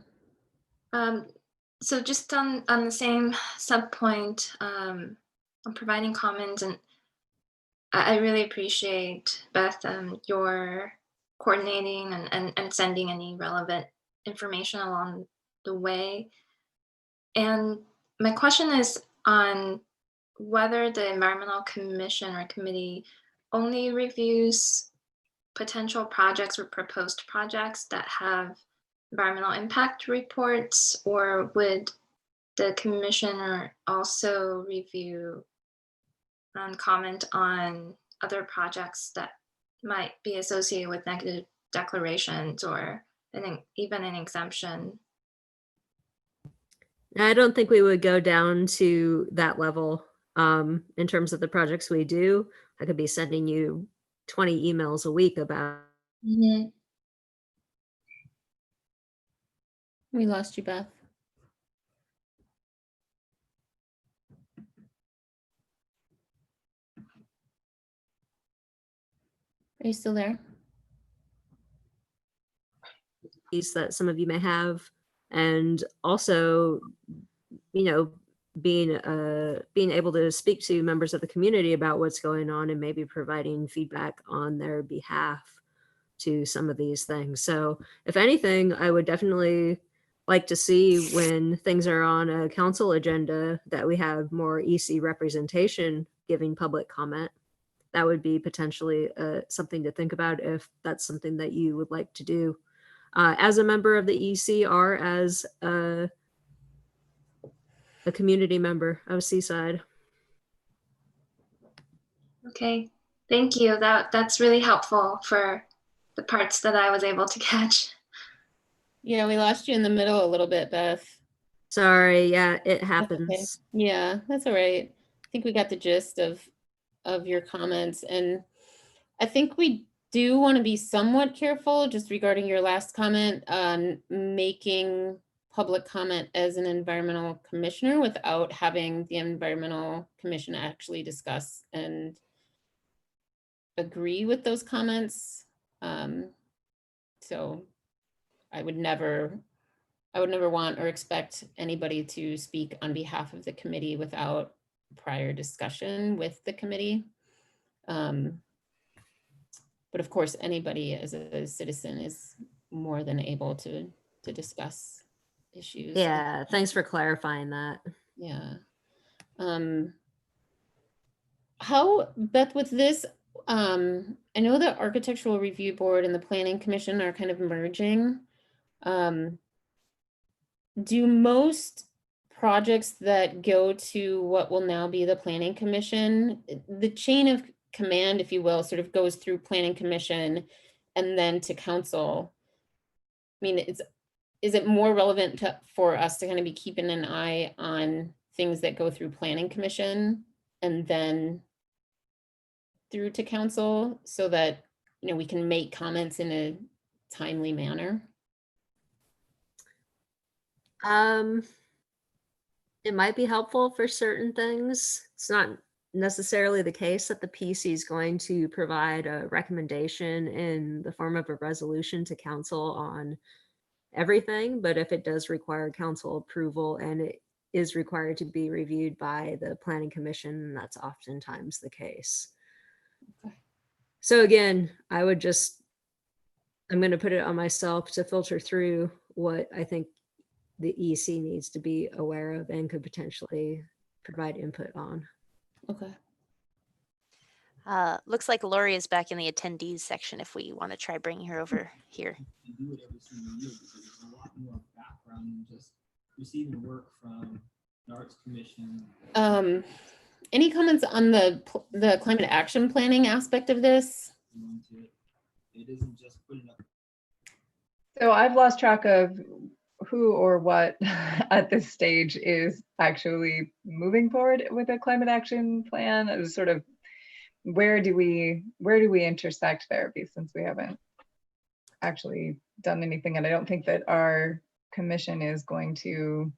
So just on the same sub point, on providing comments, and I really appreciate, Beth, your coordinating and sending any relevant information along the way. And my question is on whether the Environmental Commission or Committee only reviews potential projects or proposed projects that have environmental impact reports, or would the commissioner also review and comment on other projects that might be associated with negative declarations or even an exemption? I don't think we would go down to that level in terms of the projects we do. I could be sending you 20 emails a week about. Mm-hmm. We lost you, Beth. Are you still there? That some of you may have, and also, you know, being able to speak to members of the community about what's going on and maybe providing feedback on their behalf to some of these things. So if anything, I would definitely like to see, when things are on a council agenda, that we have more EC representation giving public comment. That would be potentially something to think about if that's something that you would like to do. As a member of the EC or as a community member of Seaside. Okay, thank you. That's really helpful for the parts that I was able to catch. Yeah, we lost you in the middle a little bit, Beth. Sorry, yeah, it That's okay. happens. Yeah, that's all right. I think we got the gist of your comments, and I think we do want to be somewhat careful just regarding your last comment on making public comment as an environmental commissioner without having the environmental commission actually discuss and agree with those comments. So I would never want or expect anybody to speak on behalf of the committee without prior discussion with the committee. But of course, anybody as a citizen is more than able to discuss issues. Yeah, thanks for clarifying that. Yeah. How, Beth, with this, I know the Architectural Review Board and the Planning Commission are kind of merging. Do most projects that go to what will now be the Planning Commission, the chain of command, if you will, sort of goes through Planning Commission and then to council? I mean, is it more relevant for us to kind of be keeping an eye on things that go through Planning Commission and then through to council so that, you know, we can make comments in a timely manner? It might be helpful for certain things. It's not necessarily the case that the PC is going to provide a recommendation in the form of a resolution to council on everything, but if it does require council approval and it is required to be reviewed by the planning commission, that's oftentimes the case. Okay. So again, I'm going to put it on myself to filter through what I think the EC needs to be aware of and could potentially provide input on. Okay. Looks like Lori is back in the attendees section if we want to try bringing her over here. You do it every single year because there's a lot more background than just receiving work from the Arts Commission. Any comments on the climate action planning aspect of this? It isn't just putting up. So I've lost track of who or what at this stage is actually moving forward with a climate action plan. It was sort of where do we intersect therapy, since we haven't actually done anything, and I don't think that our commission is going to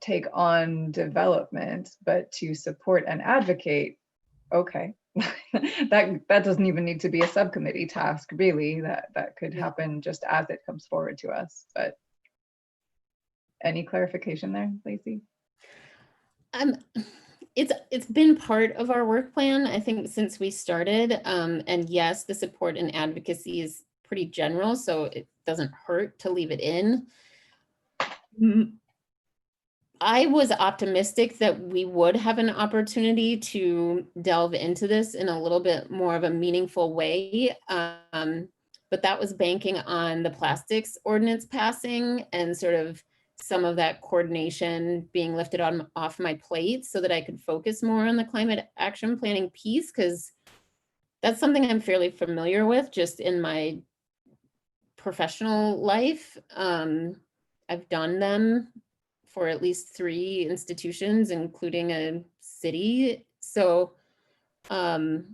take on development, but to support and advocate. Okay. that doesn't even need to be a subcommittee task, really. That could happen just as it comes forward to us. But any clarification there, Lacey? It's been part of our work plan, I think, since we started. And yes, the support and advocacy is pretty general, so it doesn't hurt to leave it in. I was optimistic that we would have an opportunity to delve into this in a little bit more of a meaningful way. But that was banking on the plastics ordinance passing and sort of some of that coordination being lifted off my plate so that I could focus more on the climate action planning piece, because that's something I'm fairly familiar with just in my professional life. I've done them for at least 3 institutions, including a city. So, and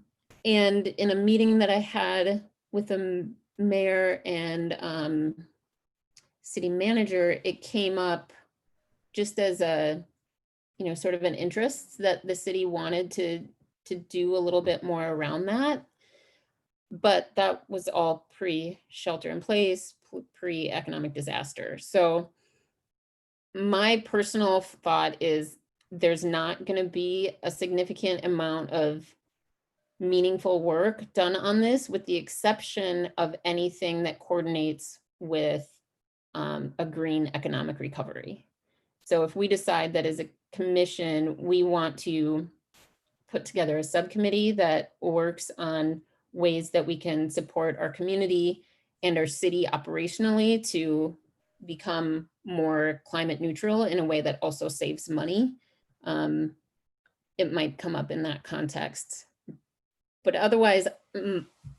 in a meeting that I had with the mayor and city manager, it came up just as a, you know, sort of an interest that the city wanted to do a little bit more around that. But that was all pre-shelter in place, pre-economic disaster. So my personal thought is there's not going to be a significant amount of meaningful work done on this, with the exception of anything that coordinates with a green economic recovery. So if we decide that as a commission, we want to put together a subcommittee that works on ways that we can support our community and our city operationally to become more climate neutral in a way that also saves money, it might come up in that context. But otherwise,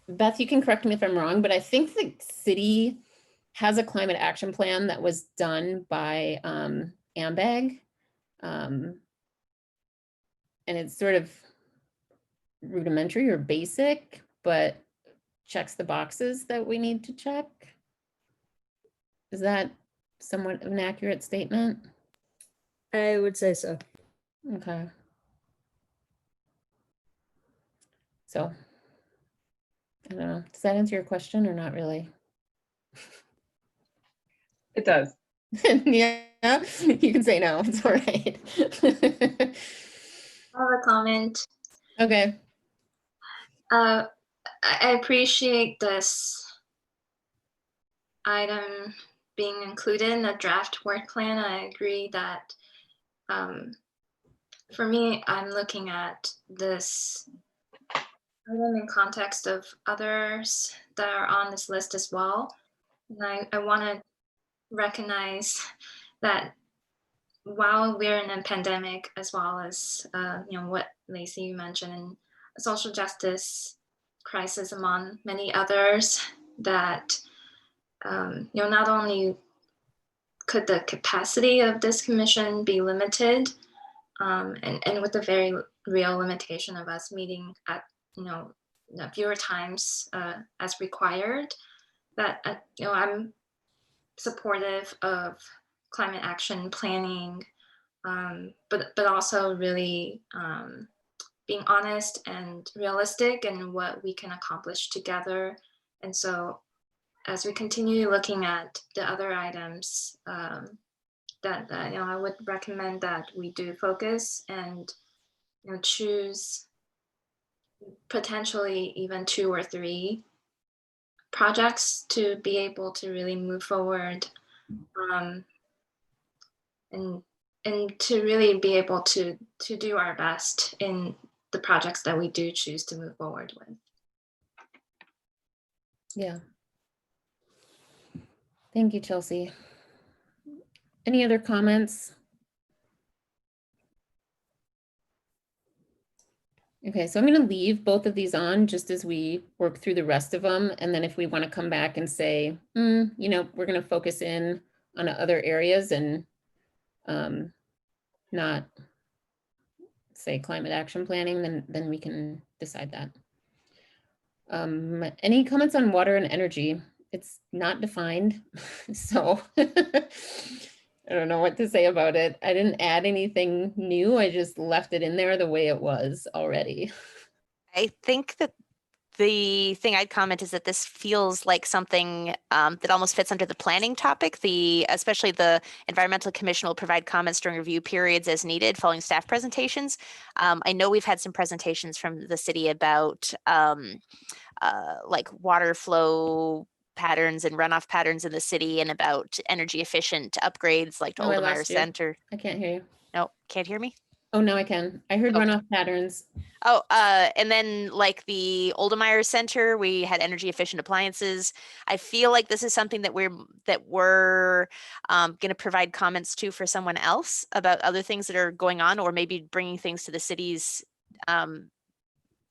Beth, you can correct me if I'm wrong, but I think the city has a climate action plan that was done by AMBAG. And it's sort of rudimentary or basic, but checks the boxes that we need to check. Is that somewhat of an accurate statement? I would say so. Okay. So, I don't know. Does that answer your question or not really? It does. Yeah, you can say no. It's all right. I have a comment. Okay. I appreciate this item being included in the draft work plan. I agree that for me, I'm looking at this item in context of others that are on this list as well. And I want to recognize that while we're in a pandemic, as well as what Lacey you mentioned, and a social justice crisis among many others, that not only could the capacity of this commission be limited, and with the very real limitation of us meeting at fewer times as required, that I'm supportive of climate action planning, but also really being honest and realistic in what we can accomplish together. And so as we continue looking at the other items, that I would recommend that we do focus and choose potentially even 2 or 3 projects to be able to really move forward, and to really be able to do our best in the projects that we do choose to move forward with. Yeah. Thank you, Chelsea. Any other comments? Okay, so I'm going to leave both of these on just as we work through the rest of them. And then if we want to come back and say, we're going to focus in on other areas and not say climate action planning, then we can decide that. Any comments on water and energy? It's not defined, so I don't know what to say about it. I didn't add anything new. I just left it in there the way it was already. I think that the thing I'd comment is that this feels like something that almost fits under the planning topic. Especially the Environmental Commission will provide comments during review periods as needed following staff presentations. I know we've had some presentations from the city about like water flow patterns and runoff patterns in the city, and about energy efficient upgrades like to Oh, I Oldemeyer lost you. Center. I can't hear you. No, can't hear me? Oh, no, I can. I heard Okay. runoff patterns. Oh, and then like the Oldemeyer Center, we had energy efficient appliances. I feel like this is something that we're going to provide comments to for someone else about other things that are going on, or maybe bringing things to the city's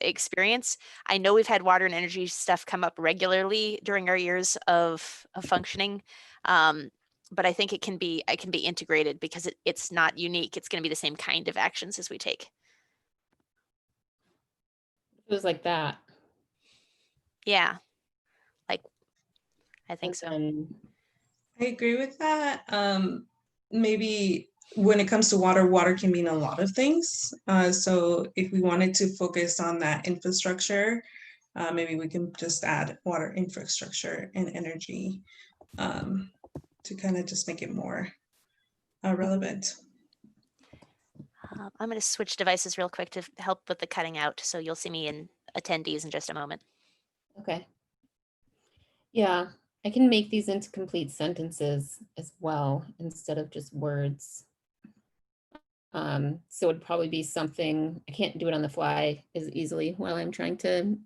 experience. I know we've had water and energy stuff come up regularly during our years of functioning. But I think it can be integrated because it's not unique. It's going to be the same kind of actions as we take. It was like that. Yeah, like I think so. I agree with that. Maybe when it comes to water, water can mean a lot of things. So if we wanted to focus on that infrastructure, maybe we can just add water infrastructure and energy to kind of just make it more relevant. I'm going to switch devices real quick to help with the cutting out. So you'll see me in attendees in just a moment. Okay. Yeah, I can make these into complete sentences as well instead of just words. So it'd probably be something, I can't do it on the fly as easily while I'm trying to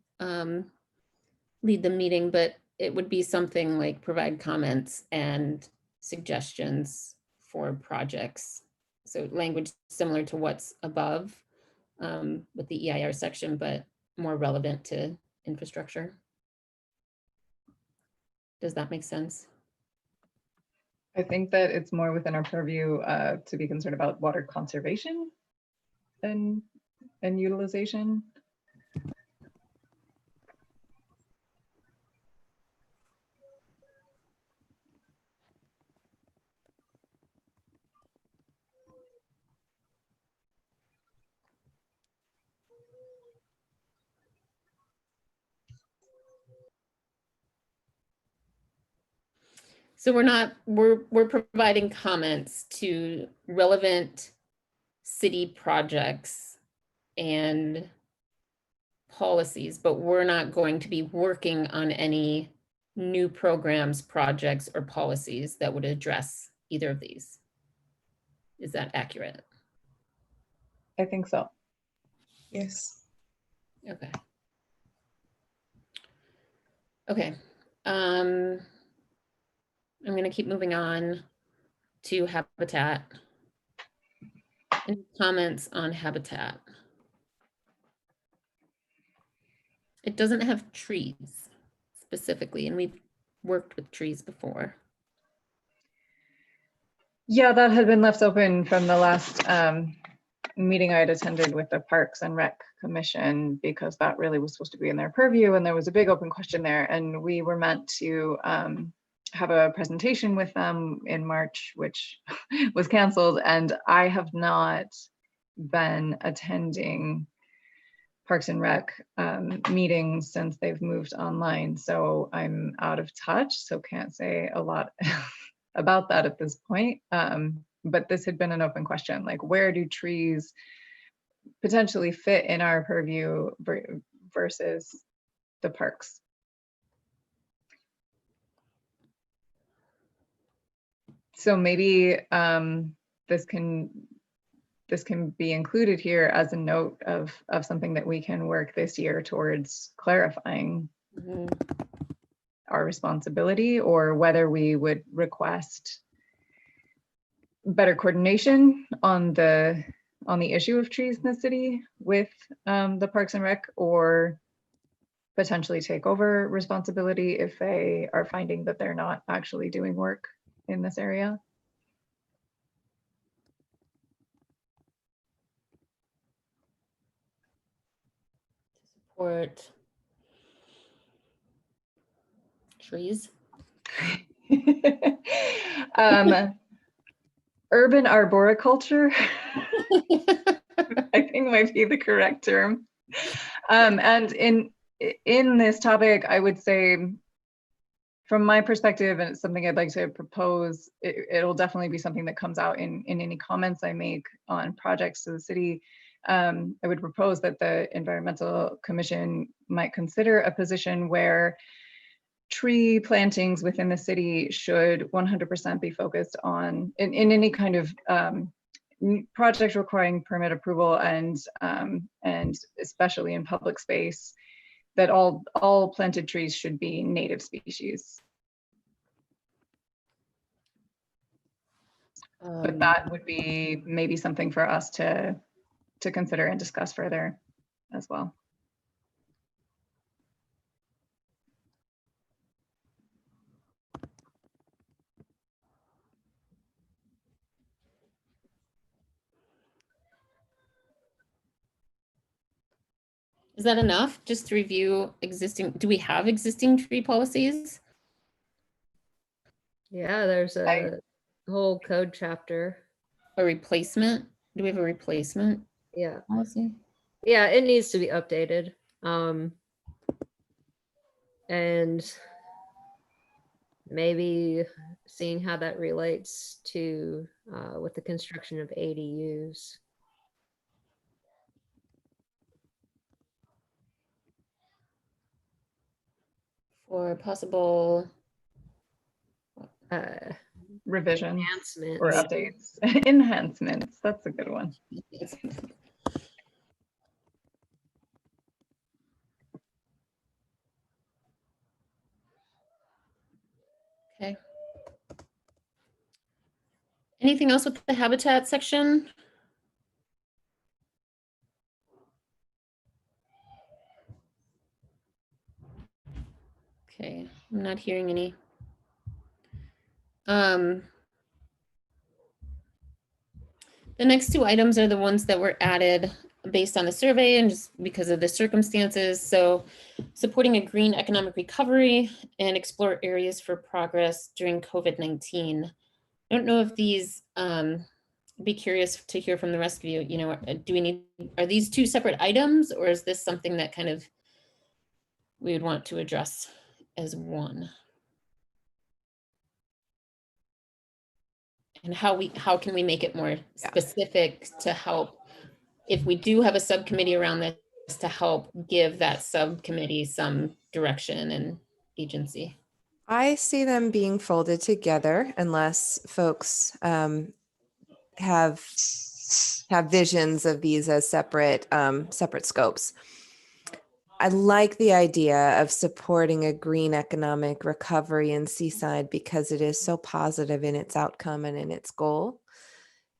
lead the meeting, but it would be something like provide comments and suggestions for projects. So language similar to what's above with the EIR section, but more relevant to infrastructure. Does that make sense? I think that it's more within our purview to be concerned about water conservation and utilization. So we're providing comments to relevant city projects and policies, but we're not going to be working on any new programs, projects, or policies that would address either of these. Is that accurate? I think so. Yes. Okay. Okay. I'm going to keep moving on to habitat. Any comments on habitat? It doesn't have trees specifically, and we've worked with trees before. Yeah, that had been left open from the last meeting I had attended with the Parks and Rec Commission, because that really was supposed to be in their purview, and there was a big open question there, and we were meant to have a presentation with them in March, which was canceled, and I have not been attending Parks and Rec meetings since they've moved online, so I'm out of touch, so can't say a lot about that at this point. But this had been an open question, like where do trees potentially fit in our purview versus the parks? So maybe this can be included here as a note of something that we can work this year towards clarifying our responsibility, or whether we would request better coordination on the issue of trees in the city with the Parks and Rec, or potentially take over responsibility if they are finding that they're not actually doing work in this area. Support trees. Urban arboriculture, I think might be the correct term. And in this topic, I would say, from my perspective, and it's something I'd like to propose, it'll definitely be something that comes out in any comments I make on projects to the city. I would propose that the Environmental Commission might consider a position where tree plantings within the city should 100% be focused on, in any kind of project requiring permit approval, and especially in public space, that all planted trees should be native species. But that would be maybe something for us to consider and discuss further as well. Is that enough? Just to review existing, do we have existing tree policies? Yeah, there's a whole code chapter. A replacement? Do we have a replacement Yeah. policy? Yeah, it needs to be updated. And maybe seeing how that relates to with the construction of ADUs. For possible Revisions enhancements. or updates. Enhancements, that's a good one. Okay. Anything else with the habitat section? Okay, I'm not hearing any. The next two items are the ones that were added based on the survey and just because of the circumstances. So supporting a green economic recovery and explore areas for progress during COVID-19. I don't know if these, be curious to hear from the rest of you, you know, do we need, are these two separate items, or is this something that kind of we would want to address as one? And how can we make it more specific to help, if we do have a subcommittee around this, to help give that subcommittee some direction and agency? I see them being folded together unless folks have visions of these as separate separate scopes. I like the idea of supporting a green economic recovery in Seaside because it is so positive in its outcome and in its goal.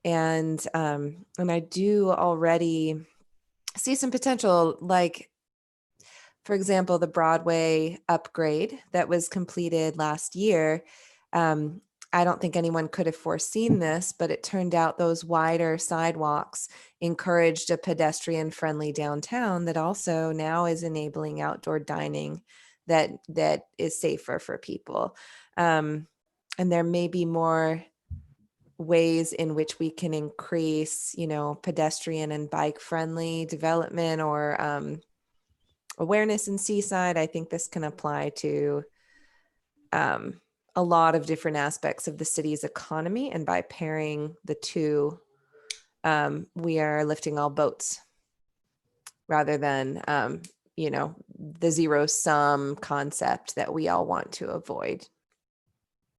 And I do already see some potential, like, for example, the Broadway upgrade that was completed last year. I don't think anyone could have foreseen this, but it turned out those wider sidewalks encouraged a pedestrian-friendly downtown that also now is enabling outdoor dining that is safer for people. And there may be more ways in which we can increase, you know, pedestrian and bike-friendly development or awareness in Seaside. I think this can apply to a lot of different aspects of the city's economy, and by pairing the two, we are lifting all boats rather than you know, the zero sum concept that we all want to avoid.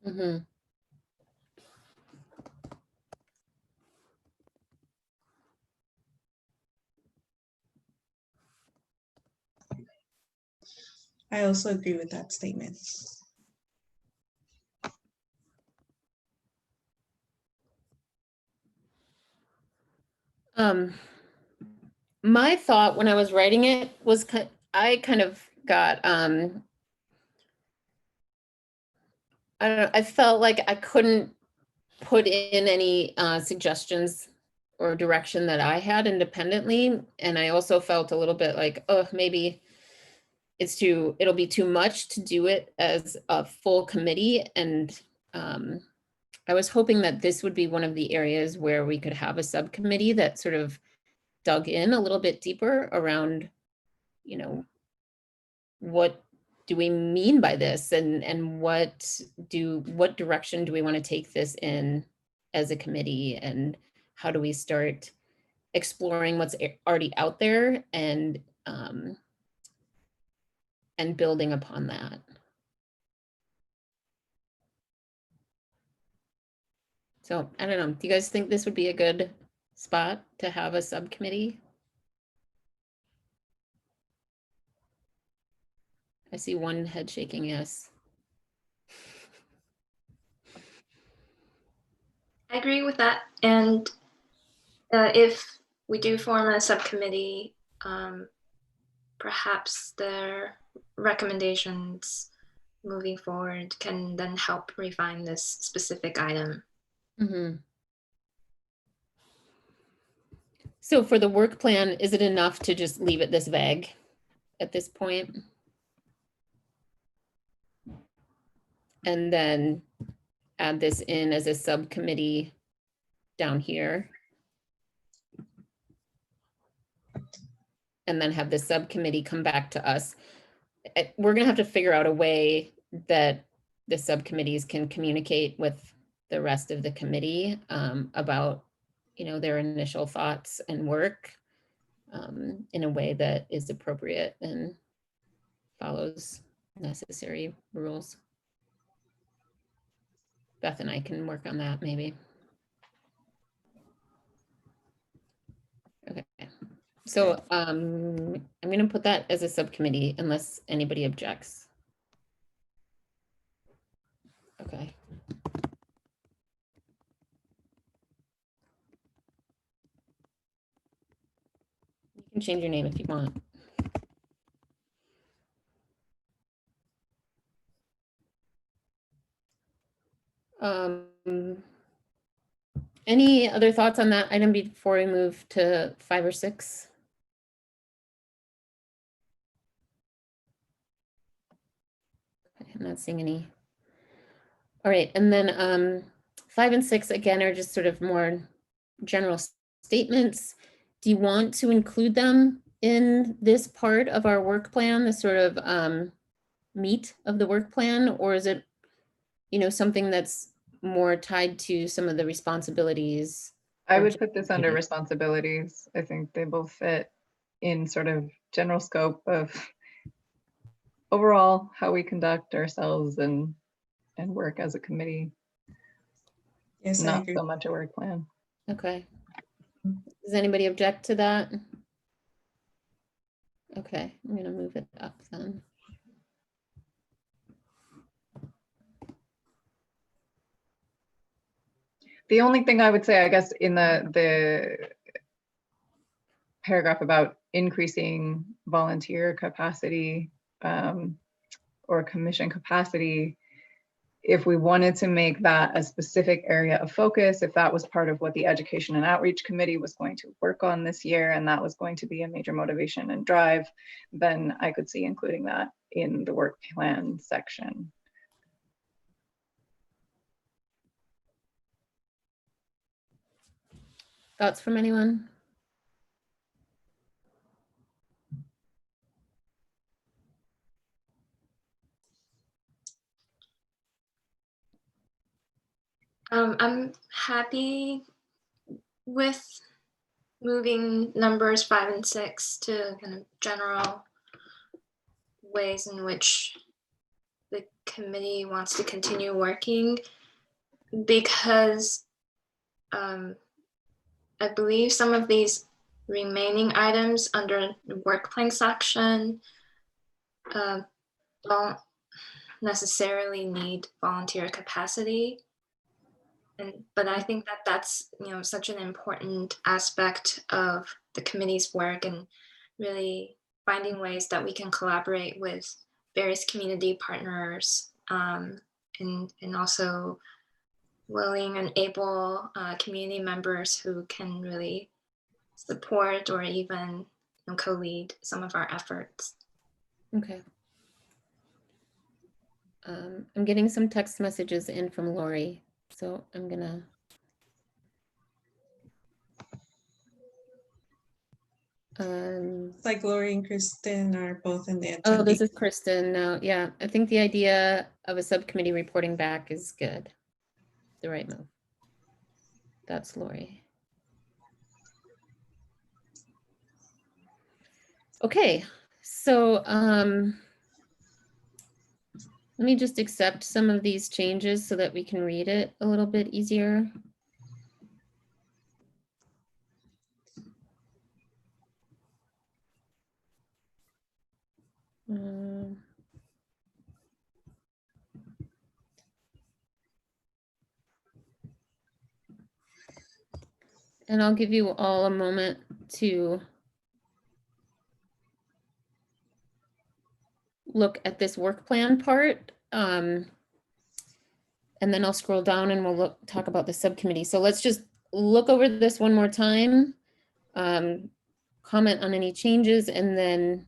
Mm-hmm. I also agree with that statement. My thought when I was writing it was I kind of got I don't know, I felt like I couldn't put in any suggestions or direction that I had independently, and I also felt a little bit like, oh, maybe it'll be too much to do it as a full committee. And I was hoping that this would be one of the areas where we could have a subcommittee that sort of dug in a little bit deeper around, you know, what do we mean by this, and what direction do we want to take this in as a committee, and how do we start exploring what's already out there and building upon that. So I don't know, do you guys think this would be a good spot to have a subcommittee? I see one head shaking yes. I agree with that. And if we do form a subcommittee, perhaps their recommendations moving forward can then help refine this specific item. Mm-hmm. So for the work plan, is it enough to just leave it this vague at this point? And then add this in as a subcommittee down here. And then have the subcommittee come back to us. We're gonna have to figure out a way that the subcommittees can communicate with the rest of the committee about, you know, their initial thoughts and work in a way that is appropriate and follows necessary rules. Beth and I can work on that maybe. Okay. So I'm going to put that as a subcommittee unless anybody objects. Okay. You can change your name if you want. Any other thoughts on that item before we move to 5 or 6? Okay, I'm not seeing any. All right, and then 5 and 6 again are just sort of more general statements. Do you want to include them in this part of our work plan, the sort of meat of the work plan, or is it, you know, something that's more tied to some of the responsibilities? I of would put this under committee? responsibilities. I think they both fit in sort of general scope of overall how we conduct ourselves and work as a committee, Yes, I not agree. so much a work plan. Okay. Does anybody object to that? Okay, I'm gonna move it up then. The only thing I would say, I guess, in the paragraph about increasing volunteer capacity or commission capacity, if we wanted to make that a specific area of focus, if that was part of what the Education and Outreach Committee was going to work on this year, and that was going to be a major motivation and drive, then I could see including that in the work plan section. Thoughts from anyone? I'm happy with moving numbers 5 and 6 to kind of general ways in which the committee wants to continue working, because I believe some of these remaining items under the work plan section don't necessarily need volunteer capacity. But I think that that's, you know, such an important aspect of the committee's work, and really finding ways that we can collaborate with various community partners, and also willing and able community members who can really support or even, you know, co-lead some of our efforts. Okay. I'm getting some text messages in from Lori, so I'm gonna. It's like Lori and Kristen are both in the Oh, this attendee. is Kristen now. Yeah, I think the idea of a subcommittee reporting back is good. The right move. That's Lori. Okay, so let me just accept some of these changes so that we can read it a little bit easier. And I'll give you all a moment to look at this work plan part. And then I'll scroll down and we'll talk about the subcommittee. So let's just look over this one more time, comment on any changes, and then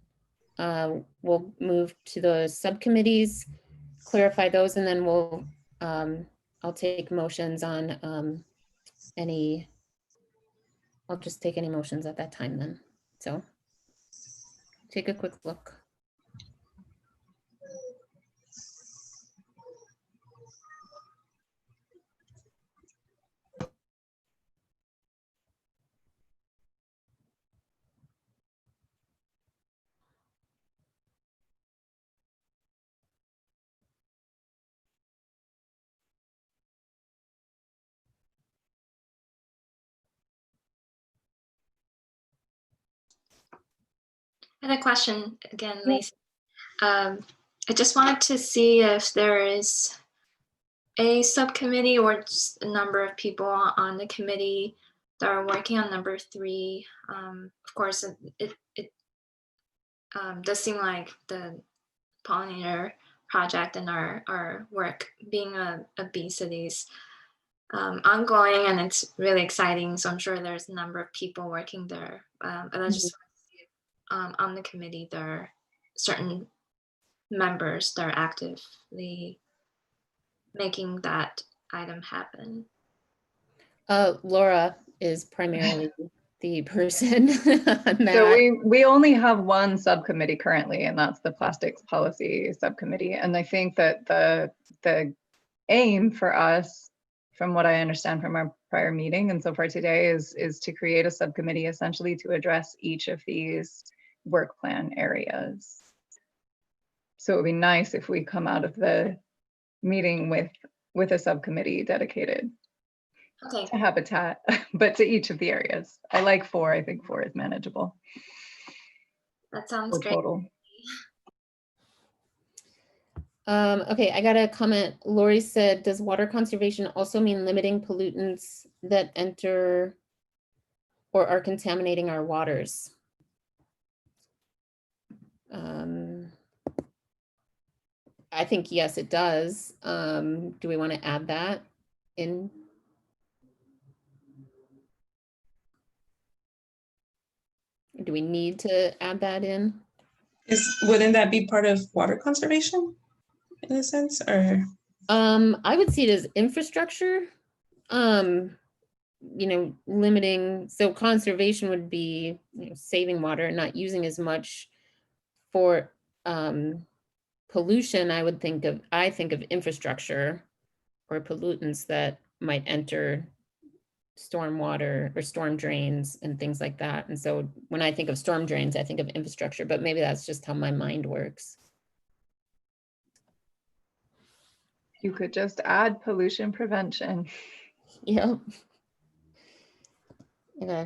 we'll move to the subcommittees, clarify those, and then I'll take motions on I'll just take any motions at that time then. So take a quick look. I had a question again, Lisa. I just wanted to see if there is a subcommittee or just a number of people on the committee that are working on number 3. Of course, it does seem like the pollinator project and our work being a bee cities ongoing, and it's really exciting. So I'm sure there's a number of people working there. And I just want to see if, on the committee, there are certain members that are actively making that item happen. Laura is primarily the person on that. So we only have one subcommittee currently, and that's the plastics policy subcommittee. And I think that the aim for us, from what I understand from our prior meeting and so far today, is to create a subcommittee essentially to address each of these work plan areas. So it would be nice if we come out of the meeting with a subcommittee dedicated Okay, to habitat, but to each of the areas. I like 4. I think 4 is manageable. that sounds Or great. total. Okay, I got a comment. Lori said, does water conservation also mean limiting pollutants that enter or are contaminating our waters? I think yes, it does. Do we want to add that in? Do we need to add that in? Wouldn't that be part of water conservation in a sense, or? I would see it as infrastructure. Limiting, so conservation would be, saving water and not using as much. For pollution, I think of infrastructure or pollutants that might enter stormwater or storm drains and things like that. And so when I think of storm drains, I think of infrastructure, but maybe that's just how my mind works. You could just add pollution prevention. Yep. Okay.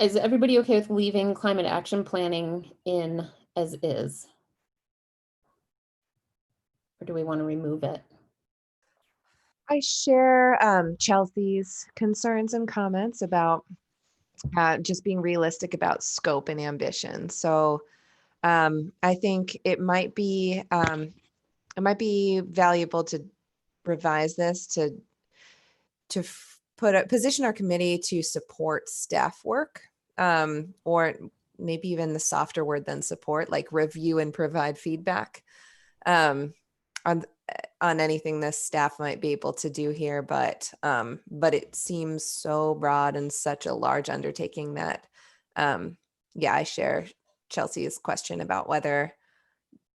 Is everybody okay with leaving climate action planning in as is? Or do we want to remove it? I share Chelsea's concerns and comments about just being realistic about scope and ambition. So I think it might be valuable to revise this to position our committee to support staff work, or maybe even the softer word than support, like review and provide feedback on anything this staff might be able to do here, but it seems so broad and such a large undertaking that I share Chelsea's question about whether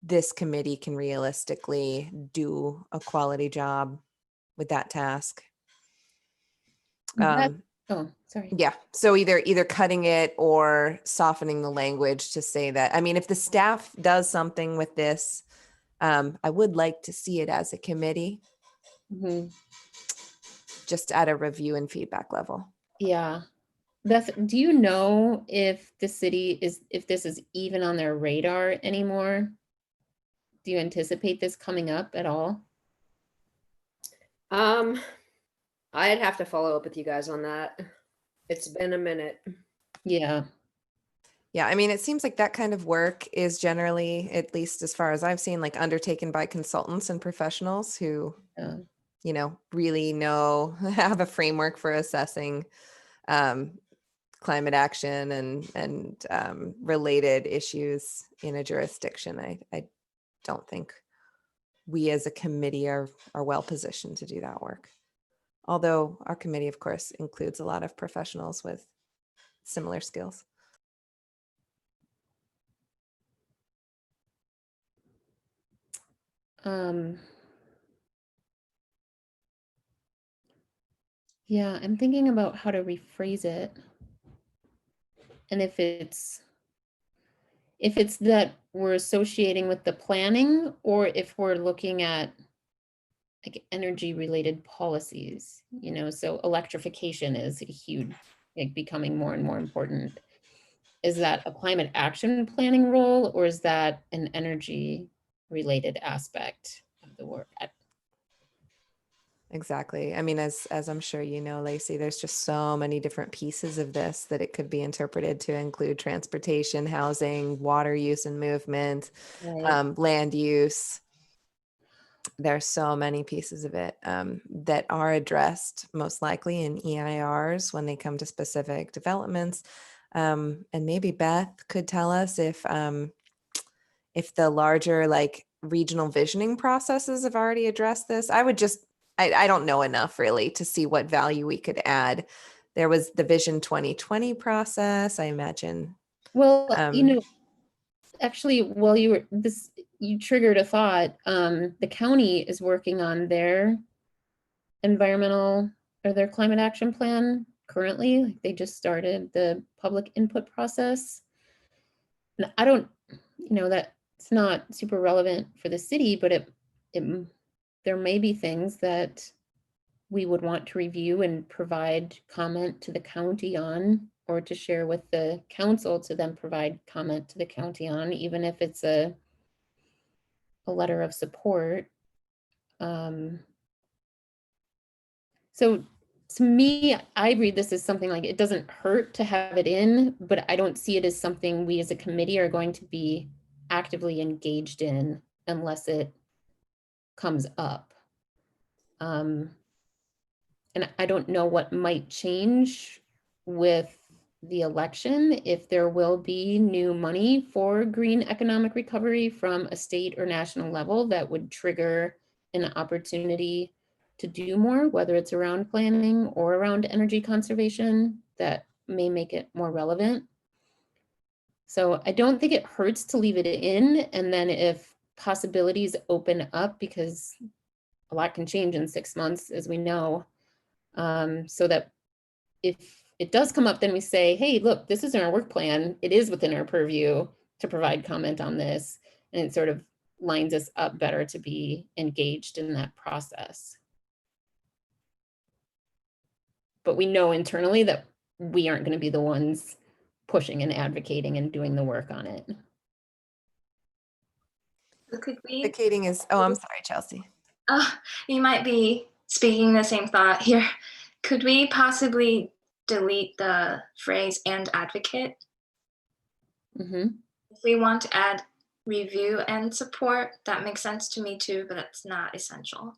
this committee can realistically do a quality job with that task. Oh, sorry. Yeah, so either cutting it or softening the language to say that, I mean, if the staff does something with this, I would like to see it as a committee, just at a review and feedback level. Yeah. Beth, do you know if the city if this is even on their radar anymore? Do you anticipate this coming up at all? I'd have to follow up with you guys on that. It's been a minute. Yeah. Yeah, I mean, it seems like that kind of work is generally, at least as far as I've seen, like undertaken by consultants and professionals who, really have a framework for assessing climate action and related issues in a jurisdiction. I don't think we as a committee are well positioned to do that work. Although our committee, of course, includes a lot of professionals with similar skills. Yeah, I'm thinking about how to rephrase it. And if it's that we're associating with the planning, or if we're looking at like energy related policies, so electrification is a huge, becoming more and more important. Is that a climate action planning role, or is that an energy related aspect of the work? exactly. I mean, as I'm sure you know, Lacey, there's just so many different pieces of this that it could be interpreted to include transportation, housing, water use and movement, Right. land use. There's so many pieces of it that are addressed most likely in EIRs when they come to specific developments. And maybe Beth could tell us if the larger like regional visioning processes have already addressed this. I don't know enough really to see what value we could add. There was the Vision 2020 process, I imagine. Well, you know, actually, while you triggered a thought. The county is working on their environmental or their climate action plan currently. Like, they just started the public input process. And I don't, you know, that it's not super relevant for the city, but it there may be things that we would want to review and provide comment to the county on, or to share with the council to then provide comment to the county on, even if it's a letter of support. So to me, I read this as something like it doesn't hurt to have it in, but I don't see it as something we as a committee are going to be actively engaged in unless it comes up. And I don't know what might change with the election, if there will be new money for green economic recovery from a state or national level that would trigger an opportunity to do more, whether it's around planning or around energy conservation, that may make it more relevant. So I don't think it hurts to leave it in, and then if possibilities open up, because a lot can change in 6 months, as we know, so that if it does come up, then we say, hey, look, this is in our work plan. It is within our purview to provide comment on this. And it sort of lines us up better to be engaged in that process. But we know internally that we aren't going to be the ones pushing and advocating and doing the work on it. So could we, Advocating is, oh, I'm sorry, Chelsea. you might be speaking the same thought here. Could we possibly delete the phrase "and advocate"? Mm-hmm. If we want to add review and support, that makes sense to me too, but it's not essential.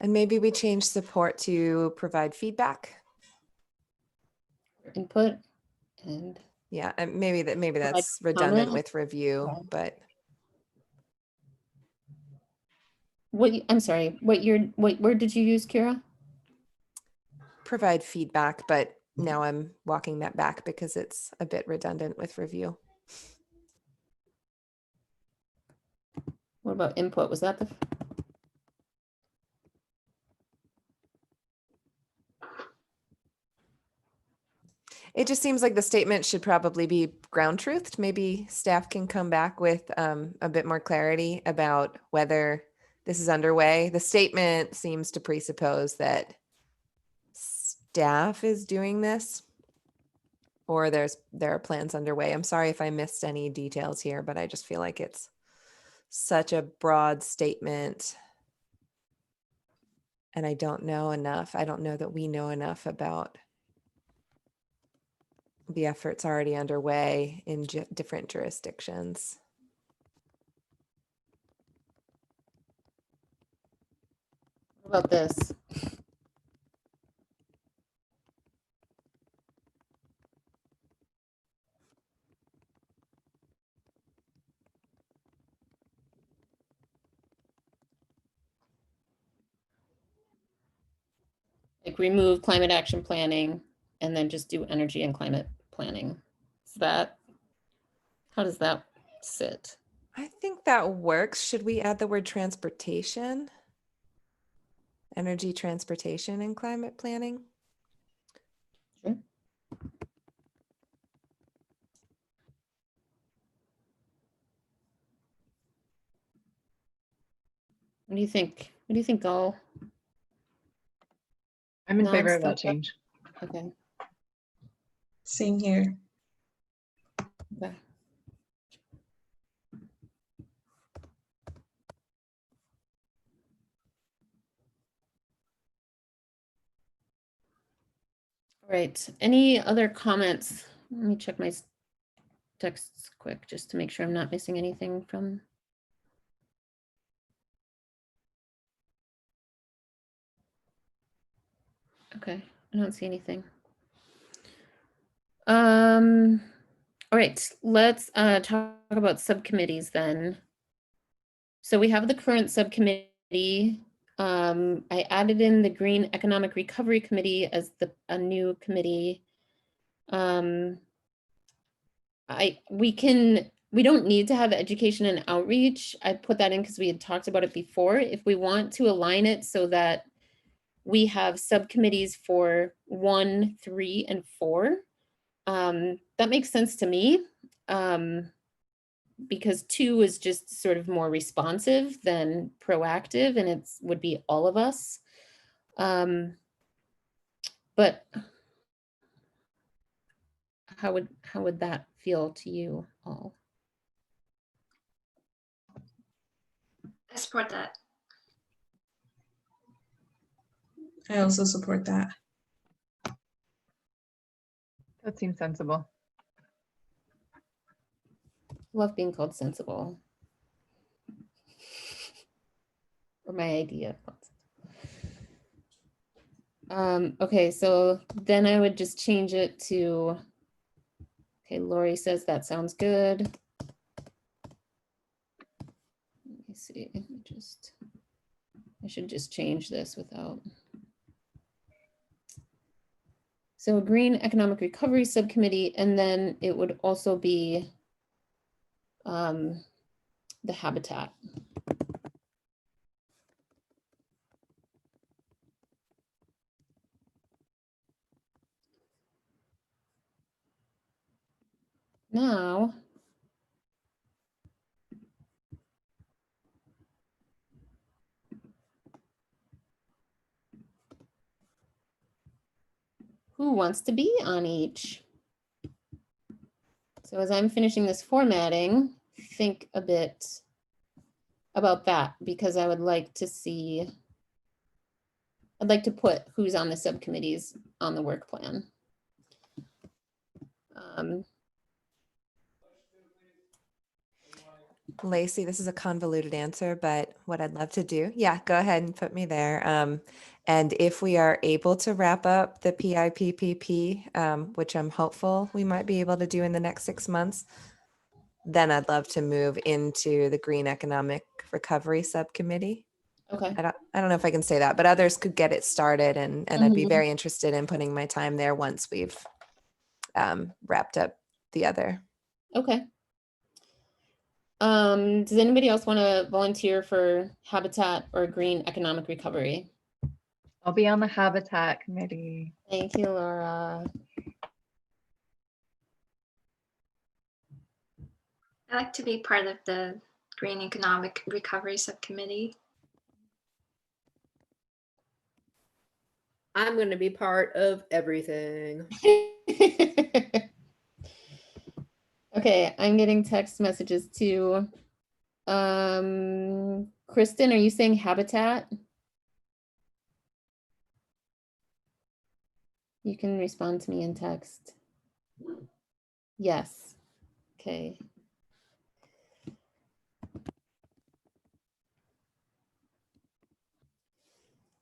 And maybe we change support to provide feedback. Input and Yeah, and maybe provide that's redundant comment. with review, Okay. but I'm sorry, what word did you use, Kira? provide feedback, but now I'm walking that back because it's a bit redundant with review. What about input? Was that the? It just seems like the statement should probably be ground truthed. Maybe staff can come back with a bit more clarity about whether this is underway. The statement seems to presuppose that staff is doing this, or there are plans underway. I'm sorry if I missed any details here, but I just feel like it's such a broad statement. And I don't know enough. I don't know that we know enough about the efforts already underway in different jurisdictions. What about this? Like remove climate action planning and then just do energy and climate planning. How does that sit? I think that works. Should we add the word transportation? Energy, transportation, and climate planning? Sure. What do you think? What do you think, Gul? I'm in favor of Non-stop. that change. Okay. Same here. Okay. All right, any other comments? Let me check my texts quick, just to make sure I'm not missing anything from. Okay, I don't see anything. All right, let's talk about subcommittees then. So we have the current subcommittee. I added in the Green Economic Recovery Committee as a new committee. We don't need to have education and outreach. I put that in because we had talked about it before. If we want to align it so that we have subcommittees for 1, 3, and 4, that makes sense to me. Because 2 is just sort of more responsive than proactive, and it would be all of us. But how would that feel to you all? I support that. I also support that. That seems sensible. Love being called sensible. Or my idea. Okay, so then I would just change it to, okay, Lori says that sounds good. Let me see, I should just change this without. So a Green Economic Recovery Subcommittee, and then it would also be the habitat. Now, who wants to be on each? So as I'm finishing this formatting, think a bit about that, because I would like to see, I'd like to put who's on the subcommittees on the work plan. Lacey, this is a convoluted answer, but what I'd love to do, yeah, go ahead and put me there. And if we are able to wrap up the PIPPP, which I'm hopeful we might be able to do in the next 6 months, then I'd love to move into the Green Economic Recovery Subcommittee. Okay. I don't know if I can say that, but others could get it started, and I'd be Mhm. very interested in putting my time there once we've wrapped up the other. Okay. Does anybody else want to volunteer for habitat or green economic recovery? I'll be on the habitat committee. Thank you, Laura. I like to be part of the Green Economic Recovery Subcommittee. I'm going to be part of everything. Okay, I'm getting text messages too. Kristen, are you saying habitat? You can respond to me in text. Yes. Okay.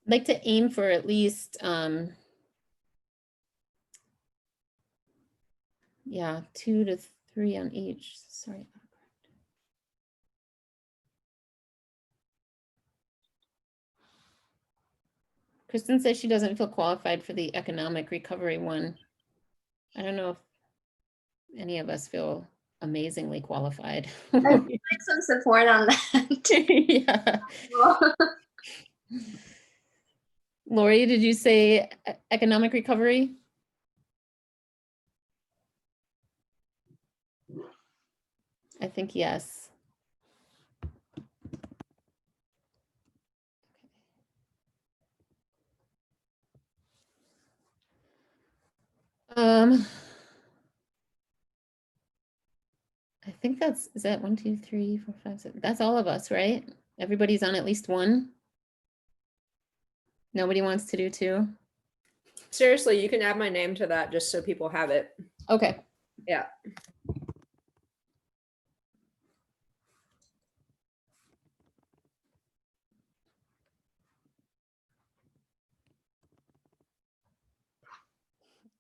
I'd like to aim for at least, yeah, 2 to 3 on each. Sorry. Kristen says she doesn't feel qualified for the economic recovery one. I don't know if any of us feel amazingly qualified. I'd like some support on that. Yeah. Lori, did you say economic recovery? I think yes. I think is that 1, 2, 3, 4, 5, 6. That's all of us, right? Everybody's on at least one. Nobody wants to do 2. Seriously, you can add my name to that just so people have it. Okay. Yeah.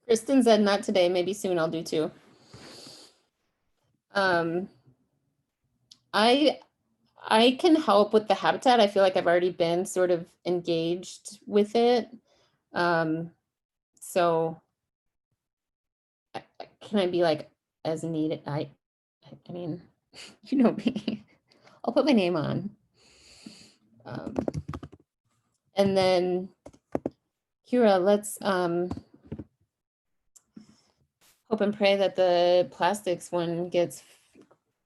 Kristen said not today, maybe soon I'll do too. I can help with the habitat. I feel like I've already been sort of engaged with it. So can I be like as needed? I mean, you know me. I'll put my name on. And then Kira, let's hope and pray that the plastics one gets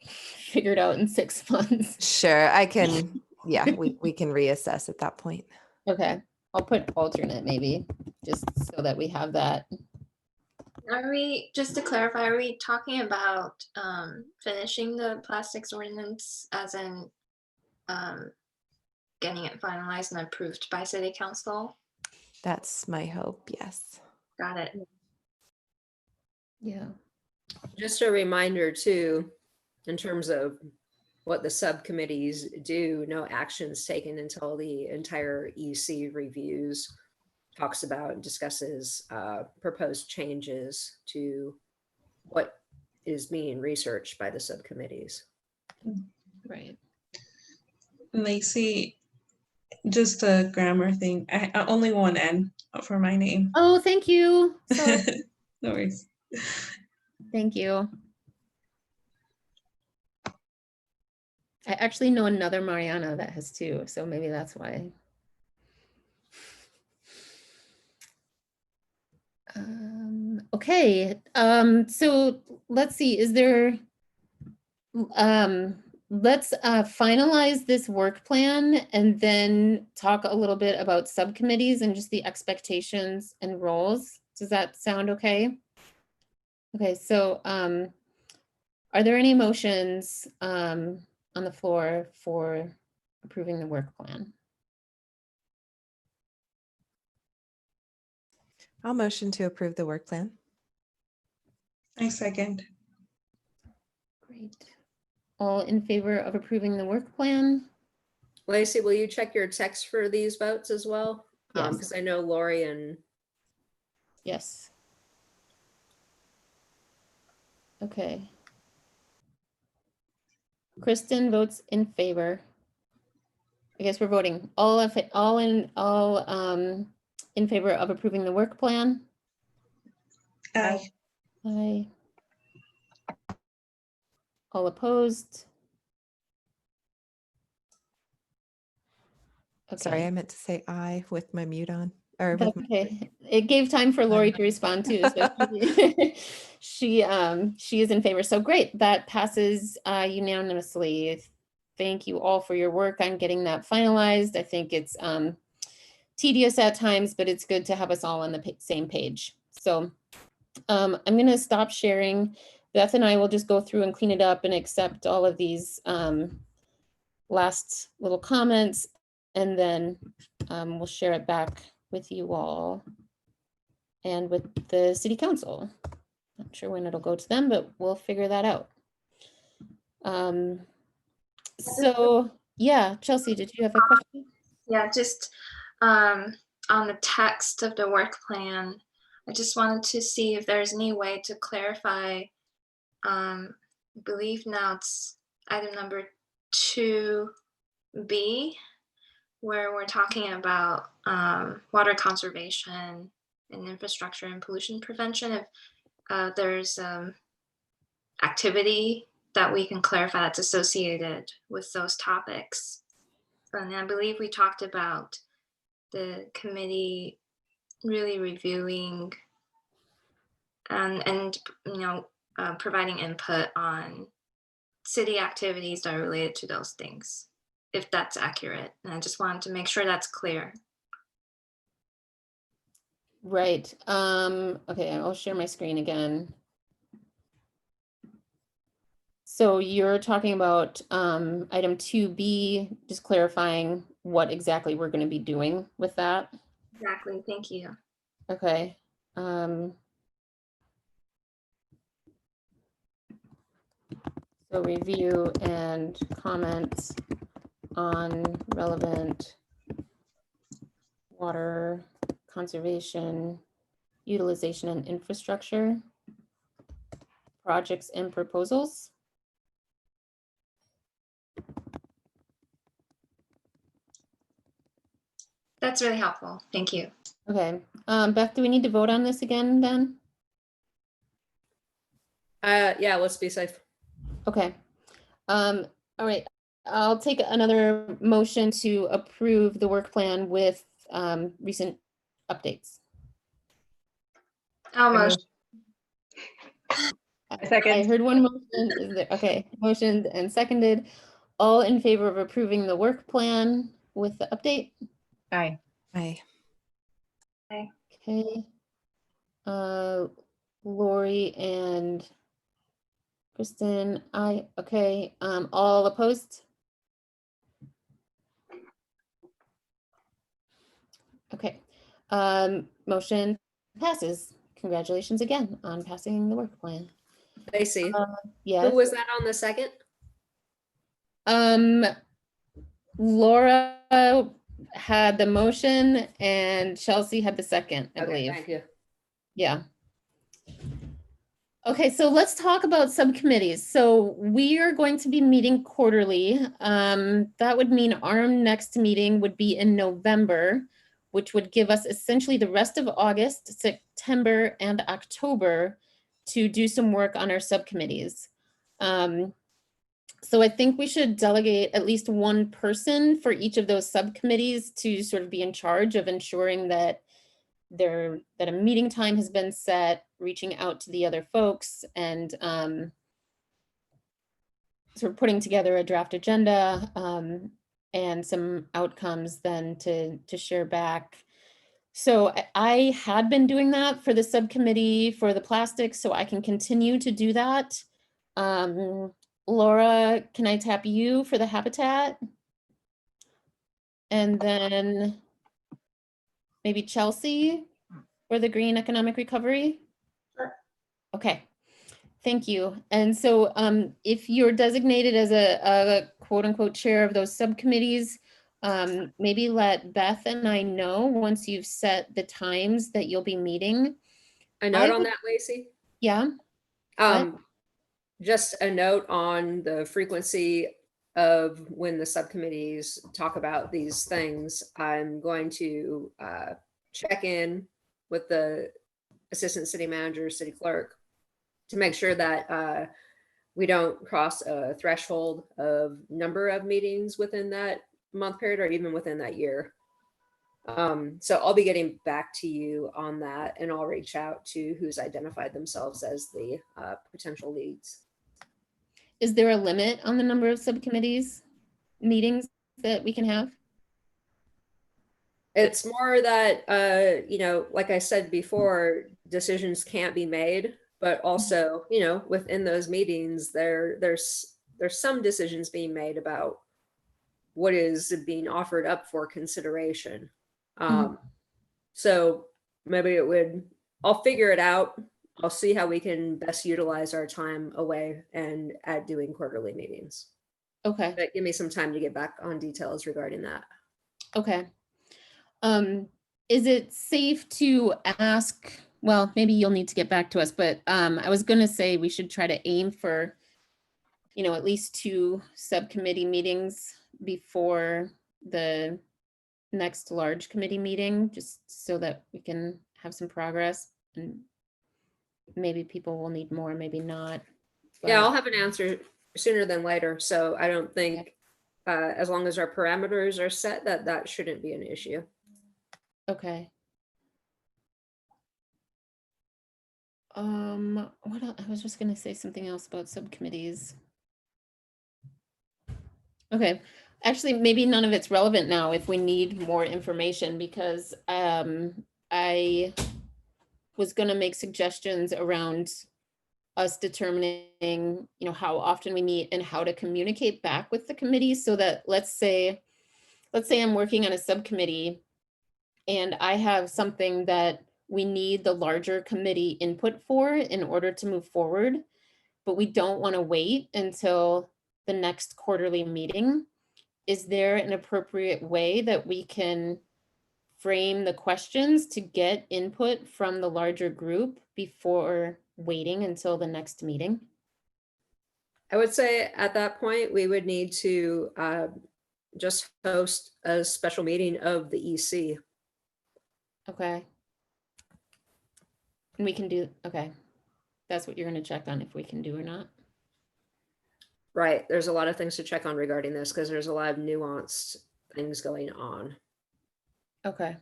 figured out in 6 months. Sure, I can. Yeah, we can reassess at that point. Okay, I'll put alternate maybe, just so that we have that. Are we, just to clarify, are we talking about finishing the plastics ordinance as in getting it finalized and approved by city council? That's my hope. Yes. Got it. Yeah. Just a reminder too, in terms of what the subcommittees do, no actions taken until the entire EC reviews, talks about and discusses proposed changes to what is being researched by the subcommittees. Right. Lacey, just a grammar thing. I only one N for my name. Oh, thank you. Sorry. No worries. Thank you. I actually know another Mariana that has two, so maybe that's why. Okay, so let's see, is there, let's finalize this work plan and then talk a little bit about subcommittees and just the expectations and roles. Does that sound okay? Okay, so are there any motions on the floor for approving the work plan? I'll motion to approve the work plan. I second. Great. All in favor of approving the work plan? Lacey, will you check your text for these votes as well? Yes. Because I know Lori and Yes. Okay. Kristen votes in favor. I guess we're voting all in favor of approving the work plan. Aye. Aye. All opposed? Sorry, Okay. I meant to say aye with my mute on. Or That's with okay. It gave time for Lori to respond too. So she is in favor. So great. That passes unanimously. Thank you all for your work on getting that finalized. I think it's tedious at times, but it's good to have us all on the same page. So I'm going to stop sharing. Beth and I will just go through and clean it up and accept all of these last little comments, and then we'll share it back with you all and with the city council. Not sure when it'll go to them, but we'll figure that out. So yeah, Chelsea, did you have a question? Yeah, just on the text of the work plan, I just wanted to see if there's any way to clarify. I believe now it's item number 2B, where we're talking about water conservation and infrastructure and pollution prevention. If there's activity that we can clarify that's associated with those topics. And I believe we talked about the committee really reviewing and providing input on city activities that are related to those things, if that's accurate. And I just wanted to make sure that's clear. Right. Okay, I'll share my screen again. So you're talking about item 2B, just clarifying what exactly we're going to be doing with that. Exactly. Thank you. Okay. So review and comments on relevant water conservation, utilization and infrastructure projects and proposals. That's really helpful. Thank you. Okay. Beth, do we need to vote on this again then? Yeah, let's be safe. Okay. All right. I'll take another motion to approve the work plan with recent updates. Almost. A second. I heard one motion. Is there, okay, motioned and seconded. All in favor of approving the work plan with the update? Aye. Aye. Okay. Lori and Kristen, aye. Okay. All opposed? Okay. Motion passes. Congratulations again on passing the work plan. Lacey, Yes. who was that on the second? Laura had the motion and Chelsea had the second, I Okay, believe. thank you. Yeah. Okay, so let's talk about subcommittees. So we are going to be meeting quarterly. That would mean our next meeting would be in November, which would give us essentially the rest of August, September, and October to do some work on our subcommittees. So I think we should delegate at least one person for each of those subcommittees to sort of be in charge of ensuring that that a meeting time has been set, reaching out to the other folks, and sort of putting together a draft agenda and some outcomes then to share back. So I had been doing that for the subcommittee for the plastics, so I can continue to do that. Laura, can I tap you for the habitat? And then maybe Chelsea for the green economic recovery? Sure. Okay, thank you. And so if you're designated as a quote unquote chair of those subcommittees, maybe let Beth and I know once you've set the times that you'll be meeting. A note on that, Lacey? Yeah. Just a note on the frequency of when the subcommittees talk about these things. I'm going to check in with the assistant city manager, city clerk, to make sure that we don't cross a threshold of number of meetings within that month period or even within that year. So I'll be getting back to you on that, and I'll reach out to who's identified themselves as the potential leads. Is there a limit on the number of subcommittees meetings that we can have? It's more that, you know, like I said before, decisions can't be made, but also, you know, within those meetings, there's some decisions being made about what is being offered up for consideration. So maybe I'll figure it out. I'll see how we can best utilize our time away and at doing quarterly meetings. Okay. But give me some time to get back on details regarding that. Okay. Is it safe to ask, well, maybe you'll need to get back to us, but I was gonna say we should try to aim for, you know, at least 2 subcommittee meetings before the next large committee meeting, just so that we can have some progress, and maybe people will need more, maybe not. Yeah, but- I'll have an answer sooner than later. So I don't think, as long as our parameters are set, that shouldn't be an issue. Okay. What else? I was just gonna say something else about subcommittees. Okay, actually, maybe none of it's relevant now if we need more information, because I was gonna make suggestions around us determining, you know, how often we meet and how to communicate back with the committee, so that let's say I'm working on a subcommittee and I have something that we need the larger committee input for in order to move forward, but we don't want to wait until the next quarterly meeting. Is there an appropriate way that we can frame the questions to get input from the larger group before waiting until the next meeting? I would say at that point, we would need to just host a special meeting of the EC. Okay. And we can do, okay. That's what you're going to check on if we can do or not. Right. There's a lot of things to check on regarding this because there's a lot of nuanced things going on. Okay.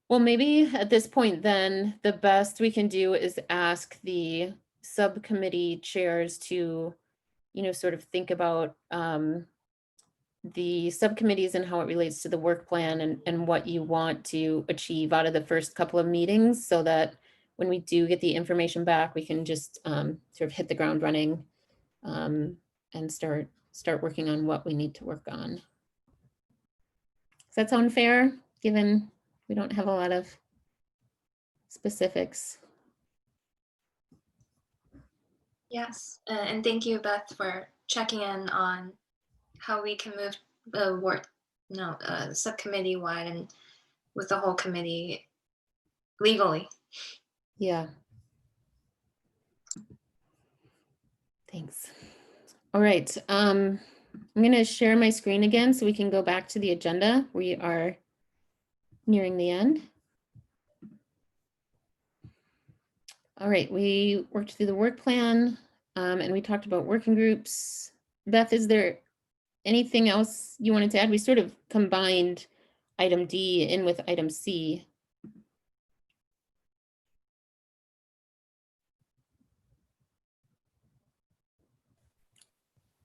Well, maybe at this point then the best we can do is ask the subcommittee chairs to, sort of think about the subcommittees and how it relates to the work plan and what you want to achieve out of the first couple of meetings, so that when we do get the information back, we can just sort of hit the ground running and start working on what we need to work on. Does that sound fair, given we don't have a lot of specifics? Yes, and thank you, Beth, for checking in on how we can move the work, subcommittee wide and with the whole committee legally. Yeah. Thanks. All right. I'm going to share my screen again so we can go back to the agenda. We are nearing the end. All right, we worked through the work plan and we talked about working groups. Beth, is there anything else you wanted to add? We sort of combined item D in with item C.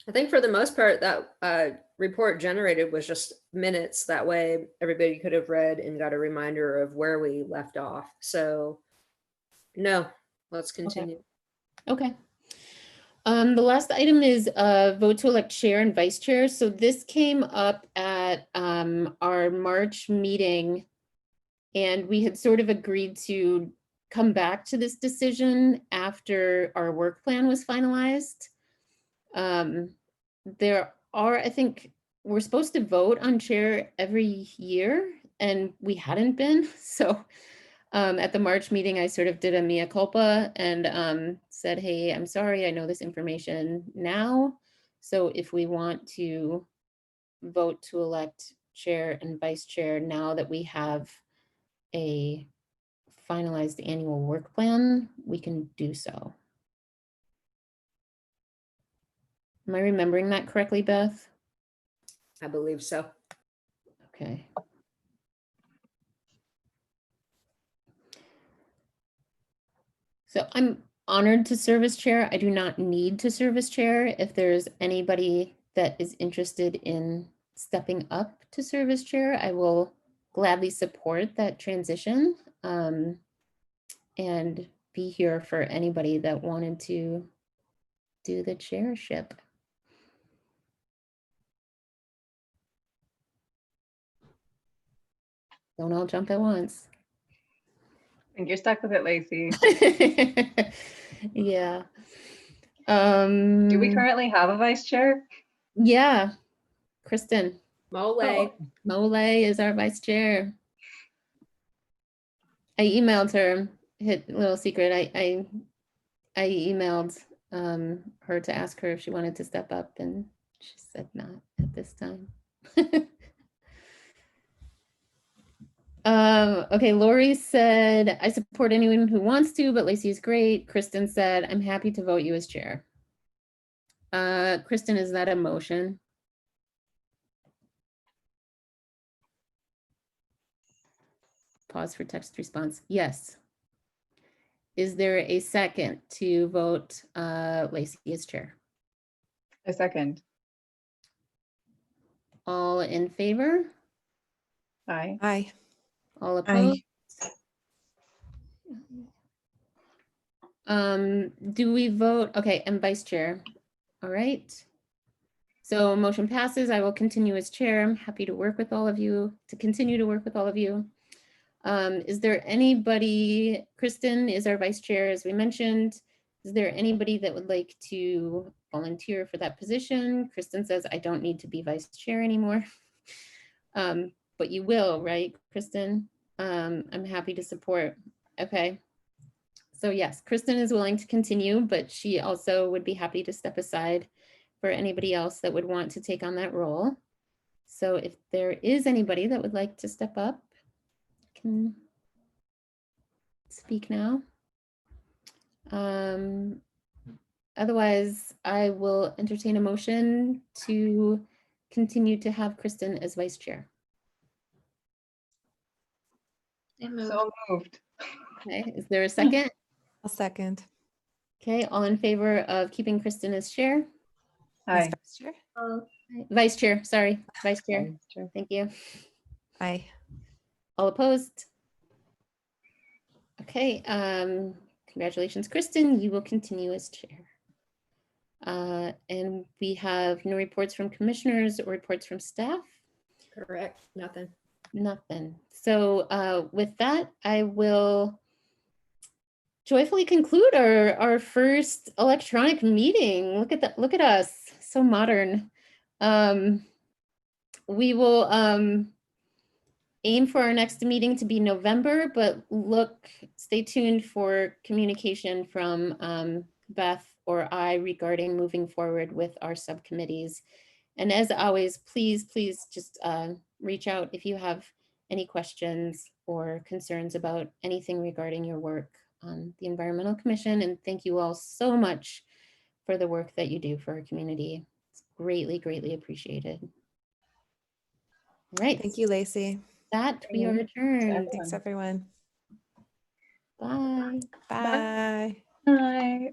I think for the most part, that report generated was just minutes. That way everybody could have read and got a reminder of where we left off. So no, let's continue. Okay. The last item is vote to elect chair and vice chair. So this came up at our March meeting, and we had sort of agreed to come back to this decision after our work plan was finalized. There are, I think, we're supposed to vote on chair every year, and we hadn't been. So at the March meeting, I sort of did a mea culpa and said, hey, I'm sorry, I know this information now. So if we want to vote to elect chair and vice chair now that we have a finalized annual work plan, we can do so. Am I remembering that correctly, Beth? I believe so. Okay. So I'm honored to serve as chair. I do not need to serve as chair. If there's anybody that is interested in stepping up to serve as chair, I will gladly support that transition and be here for anybody that wanted to do the chairship. Don't all jump at once. I think you're stuck with it, Lacey. Yeah. Do we currently have a vice chair? Yeah. Kristen. Mole. Mole is our vice chair. I emailed her, hit a little secret. I emailed her to ask her if she wanted to step up, and she said not at this time. Okay, Lori said, I support anyone who wants to, but Lacey is great. Kristen said, I'm happy to vote you as chair. Kristen, is that a motion? Pause for text response. Yes. Is there a second to vote Lacey as chair? A second. All in favor? Aye. Aye. All opposed? Aye. Do we vote? Okay, and vice chair. All right. So motion passes. I will continue as chair. I'm happy to work with all of you, to continue to work with all of you. Is there anybody, Kristen is our vice chair, as we mentioned. Is there anybody that would like to volunteer for that position? Kristen says, I don't need to be vice chair anymore. But you will, right, Kristen? I'm happy to support. Okay. So yes, Kristen is willing to continue, but she also would be happy to step aside for anybody else that would want to take on that role. So if there is anybody that would like to step up, can speak now. Otherwise, I will entertain a motion to continue to have Kristen as vice chair. I move. So moved. Okay, is there a second? I'll second. Okay, all in favor of keeping Kristen as chair? Ms. Aye. Vice Chair? Vice chair, sorry, vice chair. Sorry, Chair. Thank you. Aye. All opposed? Okay, congratulations, Kristen. You will continue as chair. And we have no reports from commissioners or reports from staff. Correct, nothing. Nothing. So with that, I will joyfully conclude our first electronic meeting. Look at that, look at us, so modern. We will aim for our next meeting to be November, but stay tuned for communication from Beth or I regarding moving forward with our subcommittees. And as always, please just reach out if you have any questions or concerns about anything regarding your work on the Environmental Commission. And thank you all so much for the work that you do for our community. It's greatly, greatly appreciated. All right. Thank you, Lacey. That we are adjourned. Thanks, everyone. Bye. Bye. Bye.